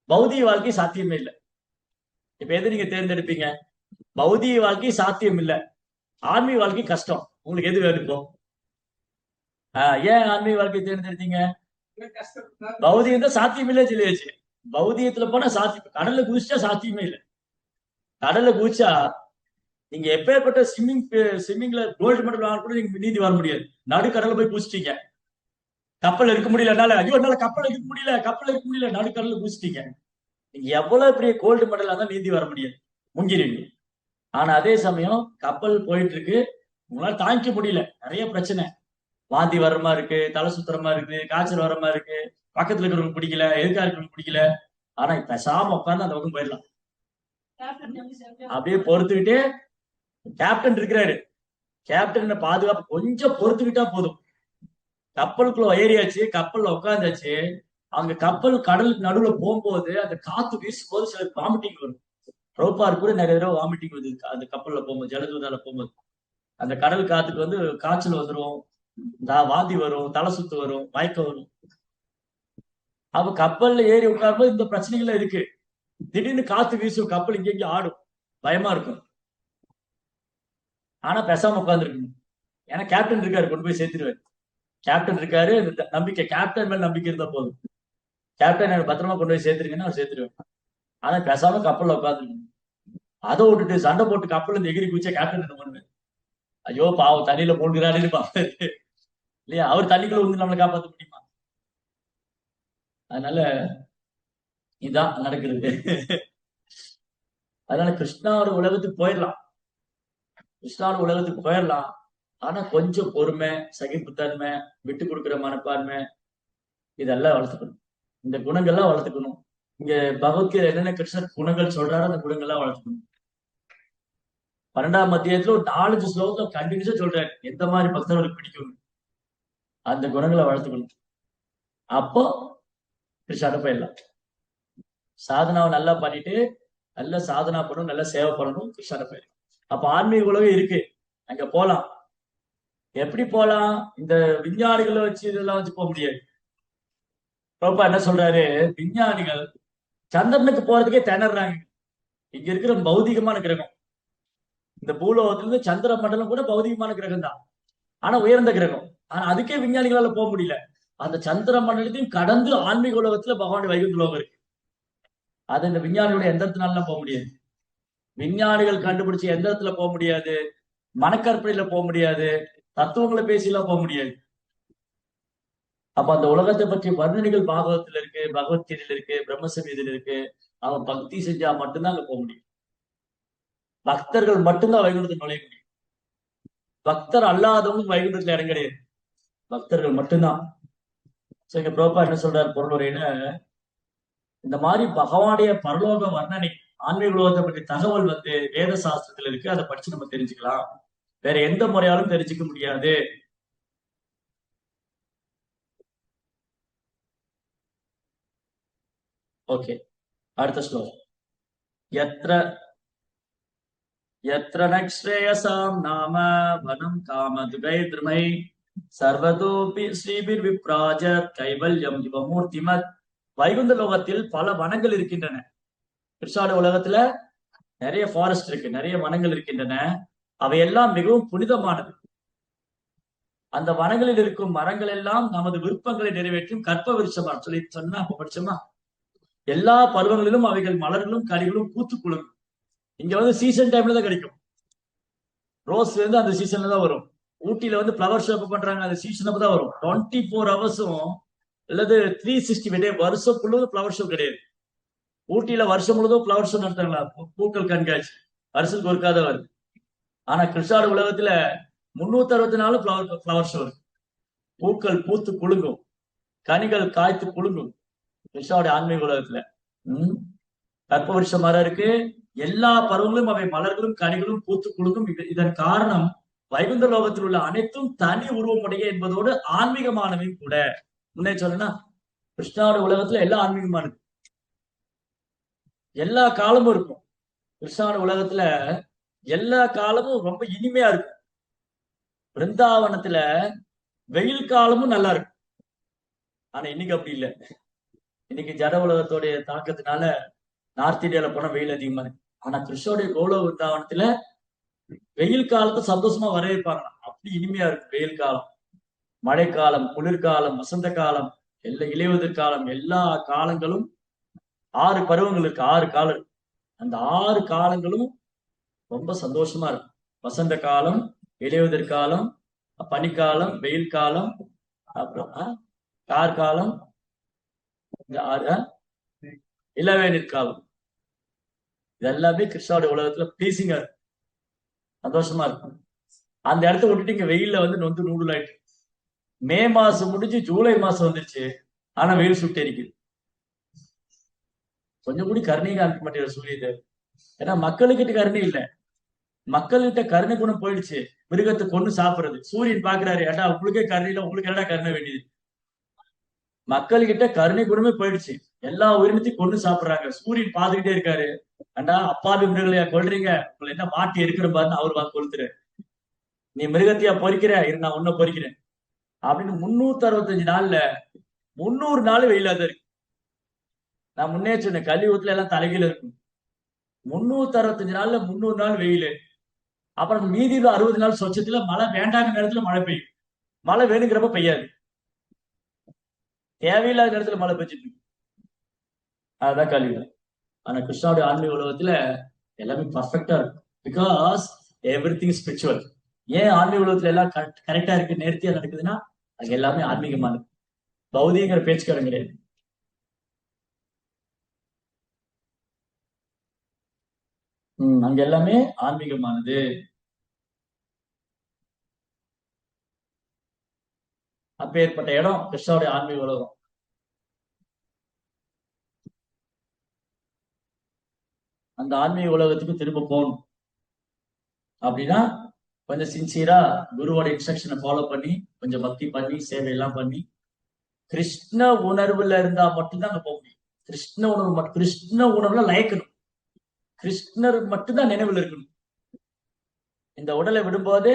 பௌதிக வாழ்க்கை சாத்தியமே இல்லை. இப்ப எது நீங்க தேர்ந்தெடுப்பீங்க? பௌதிக வாழ்க்கை சாத்தியம் இல்லை, ஆன்மீக வாழ்க்கை கஷ்டம். உங்களுக்கு எது வேணும் இப்போ? ஏன் ஆன்மீக வாழ்க்கை தேர்ந்தெடுத்தீங்க? பௌதிகம் தான் சாத்தியம் இல்லை சொல்லியாச்சு. பௌதிகத்துல போனா சாத்தியம், கடல்ல குதிச்சா சாத்தியமே இல்லை. கடல்ல குதிச்சா நீங்க எப்பேற்பட்ட ஸ்விம்மிங்ல கோல்டு மெடல் வாங்க கூட நீங்க நீந்தி வர முடியாது. நடுக்கடல்ல போய் குதிச்சிட்டீங்க, கப்பல் இருக்க முடியல, ஐயோ என்னால கப்பல் இருக்க முடியல, கப்பல் இருக்க முடியல, நடுக்கடல்ல குதிச்சிட்டீங்க. நீங்க எவ்வளவு பெரிய கோல்டு மெடல் தான் நீந்தி வர முடியாது, முங்கிடுவீங்க. ஆனா அதே சமயம் கப்பல் போயிட்டு இருக்கு, உங்களால தாங்கிக்க முடியல, நிறைய பிரச்சனை, வாந்தி வர்ற மாதிரி இருக்கு, தலை சுத்துற மாதிரி இருக்கு, காய்ச்சல் வர மாதிரி இருக்கு, பக்கத்துல இருக்கிறவங்க பிடிக்கல, எதுக்கா இருக்கிறவங்க பிடிக்கல. ஆனா பேசாம உட்காந்து அந்த பக்கம் போயிடலாம். அப்படியே பொறுத்துக்கிட்டே கேப்டன் இருக்கிறாரு, கேப்டன் பாதுகாப்பு கொஞ்சம் பொறுத்துக்கிட்டா போதும். கப்பலுக்குள்ள ஏறியாச்சு, கப்பல்ல உட்காந்தாச்சு, அங்க கப்பல் கடலுக்கு நடுவுல போகும்போது அந்த காத்து வீசும்போது சில வாமிட்டிங் வரும். ரோப்பார் கூட நிறைய தடவை வாமிட்டிங் வந்து அந்த கப்பல்ல போகும்போது, ஜலதூதால போகும்போது அந்த கடல் காத்துக்கு காய்ச்சல் வந்துடும், வாந்தி வரும், தலை சுத்து வரும், மயக்கம் வரும். அப்ப கப்பல்ல ஏறி உட்காரும்போது இந்த பிரச்சனைகள் இருக்கு. திடீர்னு காத்து வீசும், கப்பல் இங்க ஆடும், பயமா இருக்கும். ஆனா பேசாம உட்காந்துருக்கணும், ஏன்னா கேப்டன் இருக்காரு, கொண்டு போய் சேர்த்துருவாரு. கேப்டன் இருக்காரு, நம்பிக்கை, கேப்டன் மேல நம்பிக்கை இருந்தா போதும். கேப்டன் எனக்கு பத்திரமா கொண்டு போய் சேர்த்துருக்கேன்னு அவர் சேர்த்துருவேன். ஆனா பேசாம கப்பல்ல உட்காந்துருக்கணும். அதை விட்டுட்டு சண்டை போட்டு கப்பல் இருந்து எகிரி குதிச்சா கேப்டன் என்ன பண்ணுவேன்? ஐயோ பாவம், தண்ணியில மூழ்கிறாருன்னு பாப்பாரு இல்லையா? அவர் தண்ணிக்குள்ள வந்து நம்மளை காப்பாற்ற முடியுமா? அதனால இதான் நடக்கிறது. அதனால கிருஷ்ணாவோட உலகத்துக்கு போயிடலாம், கிருஷ்ணாவோட உலகத்துக்கு போயிடலாம். ஆனா கொஞ்சம் பொறுமை, சகிப்புத்தன்மை, விட்டு கொடுக்குற மனப்பான்மை, இதெல்லாம் வளர்த்துக்கணும். இந்த குணங்கள்லாம் வளர்த்துக்கணும். இங்க பகவத்கீதை என்னென்ன கிருஷ்ணர் குணங்கள் சொல்றாரோ அந்த குணங்கள்லாம் வளர்த்துக்கணும். 12ஆம் அத்தியாயத்துல ஒரு 4 ஸ்லோகத்தை கண்டினியூஸா சொல்றாரு எந்த மாதிரி பக்தர்களுக்கு பிடிக்கும், அந்த குணங்களை வளர்த்துக்கணும். அப்போ கிருஷ்ணாட்ட போயிடலாம். சாதனாவை நல்லா பண்ணிட்டு நல்ல சாதனா பண்ணணும், நல்ல சேவை பண்ணணும், கிருஷ்ணாட்ட போயிடலாம். அப்ப ஆன்மீக உலகம் இருக்கு, அங்க போலாம். எப்படி போலாம்? இந்த விஞ்ஞானிகளை வச்சு இதெல்லாம் வச்சு போக முடியாது. பிரபா என்ன சொல்றாரு, விஞ்ஞானிகள் சந்திரனுக்கு போறதுக்கே திணறாங்க. இங்க இருக்கிற பௌதிகமான கிரகம், இந்த பூலோகத்திலிருந்து சந்திர மண்டலம் கூட பௌதிகமான கிரகம் தான், ஆனா உயர்ந்த கிரகம். ஆனா அதுக்கே விஞ்ஞானிகளால போக முடியல. அந்த சந்திர மண்டலத்தையும் கடந்து ஆன்மீக உலகத்துல பகவான் வைகுந்த உலகம் இருக்கு. அது இந்த விஞ்ஞானியோட எந்திரத்தினால போக முடியாது. விஞ்ஞானிகள் கண்டுபிடிச்ச எந்திரத்துல போக முடியாது, மனக்கற்பனையில போக முடியாது, தத்துவங்களை பேசிலாம் போக முடியாது. அப்ப அந்த உலகத்தை பற்றி வர்ணனைகள் பாகவத்துல இருக்கு, பகவத்கீதையில இருக்கு, பிரம்மசமீதியில இருக்கு. அவன் பக்தி செஞ்சா மட்டும்தான் அங்க போக முடியும். பக்தர்கள் மட்டும்தான் வைகுண்டத்தில் நுழைய முடியும். பக்தர் அல்லாதவங்களுக்கு வைகுண்டத்துல இடம் கிடையாது, பக்தர்கள் மட்டும்தான். சரி, பிரபா என்ன சொல்றாரு பொருளுரையில, இந்த மாதிரி பகவானுடைய பரலோக வர்ணனை, ஆன்மீக உலகத்தை பற்றி தகவல் வேத சாஸ்திரத்துல இருக்கு, அதை படிச்சு நம்ம தெரிஞ்சுக்கலாம். வேற எந்த முறையாலும் தெரிஞ்சுக்க முடியாது. ஓகே, அடுத்த ஸ்லோகம். எத்ர எத்ர நக்ஸ்ரேயசாம் நாம வனம் காமதுகை திருமை சர்வதோபி ஸ்ரீபிர் விப்ராஜ கைவல்யம் யுவமூர்த்திமத். வைகுந்த லோகத்தில் பல வனங்கள் இருக்கின்றன. கிருஷ்ணாட உலகத்துல நிறைய ஃபாரஸ்ட் இருக்கு, நிறைய வனங்கள் இருக்கின்றன. அவையெல்லாம் மிகவும் புனிதமானது. அந்த வனங்களில் இருக்கும் மரங்கள் எல்லாம் நமது விருப்பங்களை நிறைவேற்றும் கற்ப விருட்சமா சொல்லி சொன்னா அப்ப படிச்சோமா. எல்லா பருவங்களிலும் அவைகள் மலர்களும் கனிகளும் பூத்து குலுங்கும். இங்க சீசன் டைம்ல தான் கிடைக்கும். ரோஸ் அந்த சீசன்ல தான் வரும். ஊட்டியில பிளவர் ஷோ பண்றாங்க, அந்த சீசன் தான் வரும். 24 ஹவர்ஸும் அல்லது 365 டே வருஷம் முழுவதும் பிளவர் ஷோ கிடையாது. ஊட்டியில வருஷம் முழுவதும் பிளவர் ஷோ நடத்துறாங்களா, பூக்கள் கண்காட்சி வருஷத்துக்கு ஒருக்காத வருது. ஆனா கிருஷ்ணாடு உலகத்துல 364 பிளவர் ஷோ இருக்கு. பூக்கள் பூத்து குலுங்கும், கனிகள் காய்த்து குலுங்கும் கிருஷ்ணாவுடைய ஆன்மீக உலகத்துல. கற்ப வருஷம் மரம் இருக்கு. எல்லா பருவங்களும் அவை மலர்களும் கனிகளும் பூத்து குலுங்கும். இதன் காரணம் வைகுந்த லோகத்தில் உள்ள அனைத்தும் தனி உருவமுடைய என்பதோடு ஆன்மீகமானவையும் கூட. முன்னே சொல்லனா கிருஷ்ணாவோட உலகத்துல எல்லாம் ஆன்மீகமானது, எல்லா காலமும் இருக்கும். கிருஷ்ணாவோட உலகத்துல எல்லா காலமும் ரொம்ப இனிமையா இருக்கும். பிருந்தாவனத்துல வெயில் காலமும் நல்லா இருக்கும். ஆனா இன்னைக்கு அப்படி இல்லை. இன்னைக்கு ஜட உலகத்தோடைய தாக்கத்தினால நார்த் இந்தியால போனா வெயில் அதிகமா இருக்கு. ஆனா கிருஷ்ணோடைய கோலோ விருந்தாவனத்துல வெயில் காலத்தை சந்தோஷமா வரவேற்பாங்க. அப்படி இனிமையா இருக்கும் வெயில் காலம், மழைக்காலம், குளிர்காலம், வசந்த காலம், இலையுதிர் காலம், எல்லா காலங்களும் 6 பருவங்கள் இருக்கு, 6 காலம். அந்த 6 காலங்களும் ரொம்ப சந்தோஷமா இருக்கும். வசந்த காலம், இலையுதிர் காலம், பனிக்காலம், வெயில் காலம், அப்புறம் கார்காலம், இந்த 6 இளவேநீர் காலம். இதெல்லாமே கிருஷ்ணாவுடைய உலகத்துல ப்ளீசிங்கா இருக்கும், சந்தோஷமா இருக்கும். அந்த இடத்த விட்டுட்டு இங்க வெயில்ல நொந்து நூடுல் ஆயிட்டு. மே மாசம் முடிஞ்சு ஜூலை மாசம் வந்துருச்சு, ஆனா வெயில் சுட்டு எரிக்குது. கொஞ்சம் கூட கருணை காமிக்க மாட்டேங்கிற சூரியன். ஏன்னா மக்களுக்கிட்ட கருணை இல்லை, மக்கள்கிட்ட கருணை குணம் போயிடுச்சு. மிருகத்தை கொண்டு சாப்பிடுறது. சூரியன் பாக்குறாரு, ஏடா உங்களுக்கே கருணை இல்லை, உங்களுக்கு என்னடா கருணை வேண்டியது. மக்கள்கிட்ட கருணை குணமே போயிடுச்சு, எல்லா உயிரினத்தையும் கொண்டு சாப்பிடுறாங்க. சூரியன் பாத்துக்கிட்டே இருக்காரு, ஏண்டா அப்பாவி மிருகங்களையா கொல்றீங்க, உங்களை என்ன மாட்டி இருக்கிற பாருன்னு அவர் கொளுத்துரு. நீ மிருகத்தையா பொறிக்கிற, இரு நான் உன்ன பொறிக்கிறேன் அப்படின்னு 365 நாள்ல 300 நாள் வெயிலா தான் இருக்கு. நான் முன்னே சொன்னேன், கலியுகத்துல எல்லாம் தலைகீழ இருக்கும். 365 நாள்ல 300 நாள் வெயில். அப்புறம் மீதி 60 நாள் சொச்சத்துல மழை வேண்டாங்க நேரத்துல மழை பெய்யும், மழை வேணுங்கிறப்ப பெய்யாது, தேவையில்லாத நேரத்துல மழை பெய்ஞ்சிட்டு இருக்கு. அதுதான் கலியுகம். ஆனா கிருஷ்ணாவுடைய ஆன்மீக உலகத்துல எல்லாமே பர்ஃபெக்டா இருக்கும். Because every thing spiritual. ஏன் ஆன்மீக உலகத்துல எல்லாம் கரெக்டா இருக்கு, நேர்த்தியா நடக்குதுன்னா அங்க எல்லாமே ஆன்மீகமானது, பௌதிங்கிற பேச்சுக்காரம் கிடையாது. அங்க எல்லாமே ஆன்மீகமானது. அப்பேற்பட்ட இடம் கிருஷ்ணாவுடைய ஆன்மீக உலகம். அந்த ஆன்மீக உலகத்துக்கு திரும்ப போகணும் அப்படின்னா கொஞ்சம் சின்சியரா குருவோட இன்ஸ்ட்ரக்ஷனை ஃபாலோ பண்ணி கொஞ்சம் பக்தி பண்ணி சேவை எல்லாம் பண்ணி கிருஷ்ண உணர்வுல இருந்தா மட்டும்தான் அங்க போக முடியும். கிருஷ்ண உணர்வு மட்டும், கிருஷ்ண உணர்வுல லயக்கணும். கிருஷ்ணர் மட்டும்தான் நினைவில் இருக்கணும். இந்த உடலை விடும்போது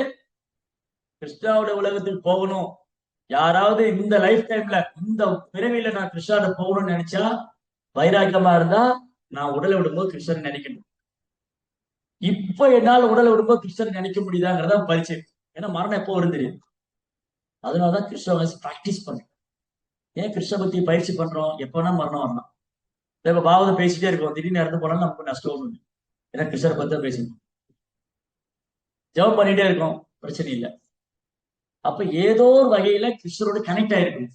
கிருஷ்ணாவோட உலகத்துக்கு போகணும். யாராவது இந்த லைஃப் டைம்ல இந்த பிறவியில நான் கிருஷ்ணாவோட போகணும்னு நினைச்சா வைராக்கியமா இருந்தா நான் உடலை விடும்போது கிருஷ்ணன் நினைக்கணும். இப்ப என்னால உடலை விடும்போது கிருஷ்ணன் நினைக்க முடியுதாங்கிறதா பரிச்சை. ஏன்னா மரணம் எப்போ வரும் தெரியும். அதனாலதான் கிருஷ்ண பிராக்டிஸ் பண்றோம். ஏன் கிருஷ்ண பக்தி பயிற்சி பண்றோம்? எப்போனா மரணம் வரலாம். இப்ப பாவதம் பேசிட்டே இருக்கோம், திடீர்னு இறந்து போனாலும் நமக்கு நஷ்டம் ஒண்ணு. ஏன்னா கிருஷ்ணரை பத்தி தான் பேசணும். ஜெபம் பண்ணிட்டே இருக்கோம், பிரச்சனை இல்லை. அப்ப ஏதோ ஒரு வகையில கிருஷ்ணரோட கனெக்ட் ஆயிருக்கணும்.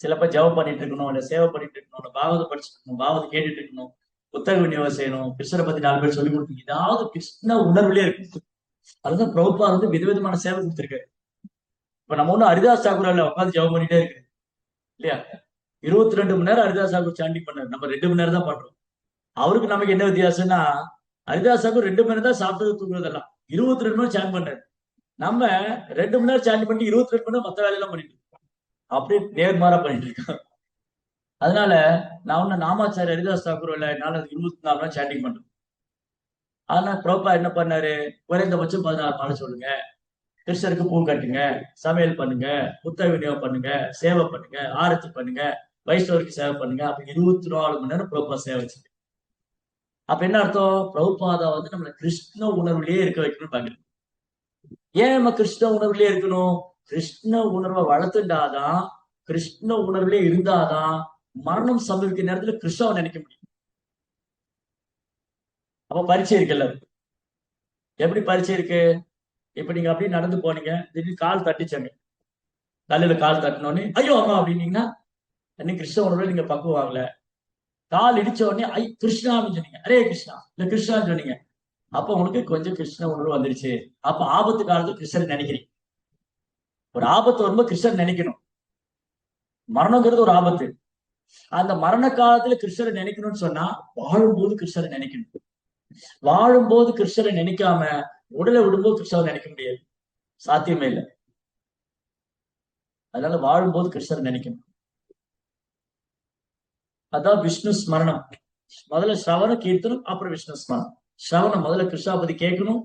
சிலப்ப ஜெபம் பண்ணிட்டு இருக்கணும், இல்ல சேவை பண்ணிட்டு இருக்கணும், இல்ல பாவதம் படிச்சுட்டு இருக்கணும், பாவதம் கேட்டுட்டு இருக்கணும், புத்தக விநியோகம் செய்யணும், கிருஷ்ணரை பத்தி 4 பேர் சொல்லி கொடுத்து ஏதாவது கிருஷ்ண உணர்வுலயே இருக்கு. அதுதான் பிரபுபா வந்து விதவிதமான சேவை கொடுத்துருக்காரு. இப்ப நம்ம ஒண்ணு ஹரிதாஸ் தாக்கூர் உட்காந்து ஜெபம் பண்ணிட்டே இருக்கு இல்லையா? 22 மணி நேரம் ஹரிதாஸ் தாக்கூர் சாண்டிங் பண்ணாரு, நம்ம 2 மணி நேரம் தான் பண்றோம். அவருக்கு நமக்கு என்ன வித்தியாசம்னா, ஹரிதாஸ் தாக்கூர் 2 மணி நேரம் தான் சாப்பிட்டு தூங்குறதெல்லாம், 22 மணி நேரம் சாண்ட் பண்றாரு. நம்ம 2 மணி நேரம் சாண்ட் பண்ணி 22 மணி நேரம் மத்த வேலையெல்லாம் பண்ணிட்டு இருக்கோம். அப்படியே நேர்மாறா பண்ணிட்டு இருக்கோம். அதனால நான் ஒண்ணு நாமாச்சாரிய ஹரிதாஸ் தாக்கூர் என்னால 24 நாள் சாண்டிங் பண்றேன். ஆனா ப்ரோப்பா என்ன பண்ணாரு, குறைந்தபட்சம் 16 மாலை சொல்லுங்க, கிருஷ்ணருக்கு பூ கட்டுங்க, சமையல் பண்ணுங்க, புத்தக விநியோகம் பண்ணுங்க, சேவை பண்ணுங்க, ஆரத்தி பண்ணுங்க, வைஷ்ணவருக்கு சேவை பண்ணுங்க. அப்ப 24 மணி நேரம் ப்ரோப்பா சேவை வச்சு. அப்ப என்ன அர்த்தம்? பிரபுபாதா வந்து நம்மள கிருஷ்ண உணர்வுலயே இருக்க வைக்கணும்னு பாக்குறேன். ஏன் நம்ம கிருஷ்ண உணர்வுலயே இருக்கணும்? கிருஷ்ண உணர்வை வளர்த்துட்டாதான், கிருஷ்ண உணர்வுலயே இருந்தாதான் மரணம் சம்பவிக்கிற நேரத்துல கிருஷ்ணாவை நினைக்க முடியும். அப்ப பரிச்சை இருக்குல்ல, எப்படி பரிச்சை இருக்கு? இப்ப நீங்க அப்படியே நடந்து போனீங்க, திடீர்னு கால் தட்டிச்சாங்க, தலையில கால் தட்டினோடனே ஐயோ அம்மா அப்படின்னீங்கன்னா இன்னும் கிருஷ்ண உணர்வுல நீங்க பக்குவாங்கல. கால் இடிச்ச உடனே ஐ கிருஷ்ணான்னு சொன்னீங்க, அரே கிருஷ்ணா இல்ல கிருஷ்ணான்னு சொன்னீங்க, அப்ப உங்களுக்கு கொஞ்சம் கிருஷ்ண உணர்வு வந்துருச்சு. அப்ப ஆபத்து காலத்துல கிருஷ்ணன் நினைக்கிறீங்க. ஒரு ஆபத்து வரும்போது கிருஷ்ணன் நினைக்கணும். மரணங்கிறது ஒரு ஆபத்து. அந்த மரண காலத்துல கிருஷ்ணரை நினைக்கணும்னு சொன்னா வாழும்போது கிருஷ்ணரை நினைக்கணும். வாழும்போது கிருஷ்ணரை நினைக்காம உடலை விடும்போது கிருஷ்ணரை நினைக்க முடியாது, சாத்தியமே இல்லை. அதனால வாழும்போது கிருஷ்ணரை நினைக்கணும். அதான் விஷ்ணு ஸ்மரணம். முதல்ல ஸ்ரவண கீர்த்தனம், அப்புறம் விஷ்ணு ஸ்மரணம். ஸ்ரவணம் முதல்ல கிருஷ்ணாபதி கேட்கணும்,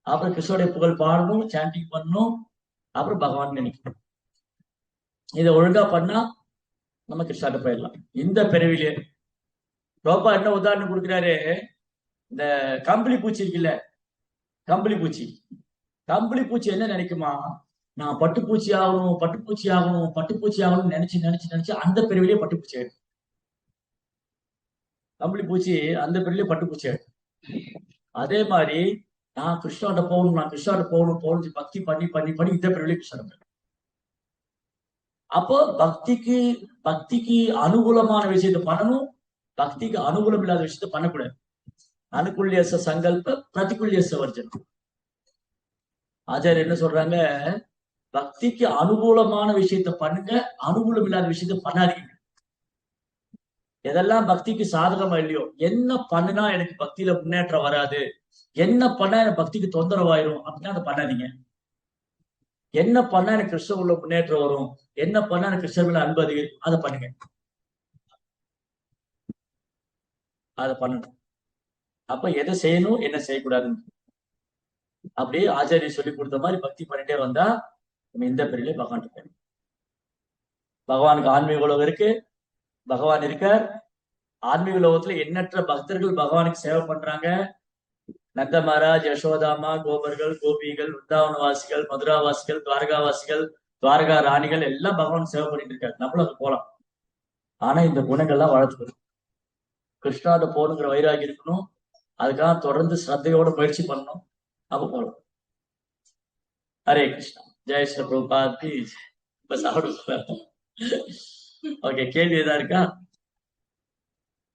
அப்புறம் கிருஷ்ணனுடைய புகழ் பாடணும், சாண்டிங் பண்ணணும், அப்புறம் பகவான் நினைக்கணும். இதை ஒழுங்கா பண்ணா நம்ம கிருஷ்ணாட்ட போயிடலாம் இந்த பிறவிலே. ரோபா என்ன உதாரணம் கொடுக்குறாரு, இந்த கம்பளி பூச்சி இருக்குல்ல, கம்பளி பூச்சி. கம்பளி பூச்சி என்ன நினைக்குமா, நான் பட்டுப்பூச்சி ஆகணும், பட்டுப்பூச்சி ஆகணும், பட்டுப்பூச்சி ஆகணும்னு நினைச்சு நினைச்சு நினைச்சு அந்த பிறவிலே பட்டுப்பூச்சி ஆயிடும். கம்பளி பூச்சி அந்த பிறவிலே பட்டுப்பூச்சி ஆயிடும். அதே மாதிரி நான் கிருஷ்ணாட்ட போகணும், நான் கிருஷ்ணாட்ட போகணும் போகணும் பக்தி பண்ணி பண்ணி பண்ணி இந்த பிறவிலே கிருஷ்ணன். அப்போ பக்திக்கு அனுகூலமான விஷயத்த பண்ணணும், பக்திக்கு அனுகூலம் இல்லாத விஷயத்த பண்ணக்கூடாது. அனுகூல்யச சங்கல்ப பிரதிகூல்யச வர்ஜனம். ஆச்சாரியர் என்ன சொல்றாங்க, பக்திக்கு அனுகூலமான விஷயத்த பண்ணுங்க, அனுகூலம் இல்லாத விஷயத்த பண்ணாதீங்க. எதெல்லாம் பக்திக்கு சாதகமா இல்லையோ, என்ன பண்ணுனா எனக்கு பக்தியில முன்னேற்றம் வராது, என்ன பண்ணா எனக்கு பக்திக்கு தொந்தரவாயிரும் அப்படின்னா அதை பண்ணாதீங்க. என்ன பண்ணா எனக்கு கிருஷ்ண உள்ள முன்னேற்றம் வரும், என்ன பண்ணா எனக்கு கிருஷ்ண மேல அன்பு அதிகம், அதை பண்ணுங்க. அதை பண்ணணும். அப்ப எதை செய்யணும் என்ன செய்யக்கூடாதுன்னு அப்படியே ஆச்சாரியர் சொல்லி கொடுத்த மாதிரி பக்தி பண்ணிட்டே வந்தா நம்ம இந்த பிரிவிலே பகவான் இருக்காரு. பகவானுக்கு ஆன்மீக உலகம் இருக்கு, பகவான் இருக்கார். ஆன்மீக உலகத்துல எண்ணற்ற பக்தர்கள் பகவானுக்கு சேவை பண்றாங்க. நந்த மகாராஜ், யசோதாமா, கோபர்கள், கோபிகள், விருந்தாவனவாசிகள், மதுராவாசிகள், துவாரகாவாசிகள், துவாரகா ராணிகள் எல்லாம் பகவான் சேவை பண்ணிட்டு இருக்காரு. நம்மளும் அங்க போலாம். ஆனா இந்த குணங்கள்லாம் வளர்த்துக்கணும். கிருஷ்ணாட்ட போகணுங்கிற வைராகி இருக்கணும். அதுக்காக தொடர்ந்து ஸ்ரத்தையோட முயற்சி பண்ணணும். அப்ப போகலாம். ஹரே கிருஷ்ணா. ஜெய் ஸ்ரீ பிரபுபாத். இப்ப சாப்பிடு. ஓகே, கேள்வி ஏதா இருக்கா?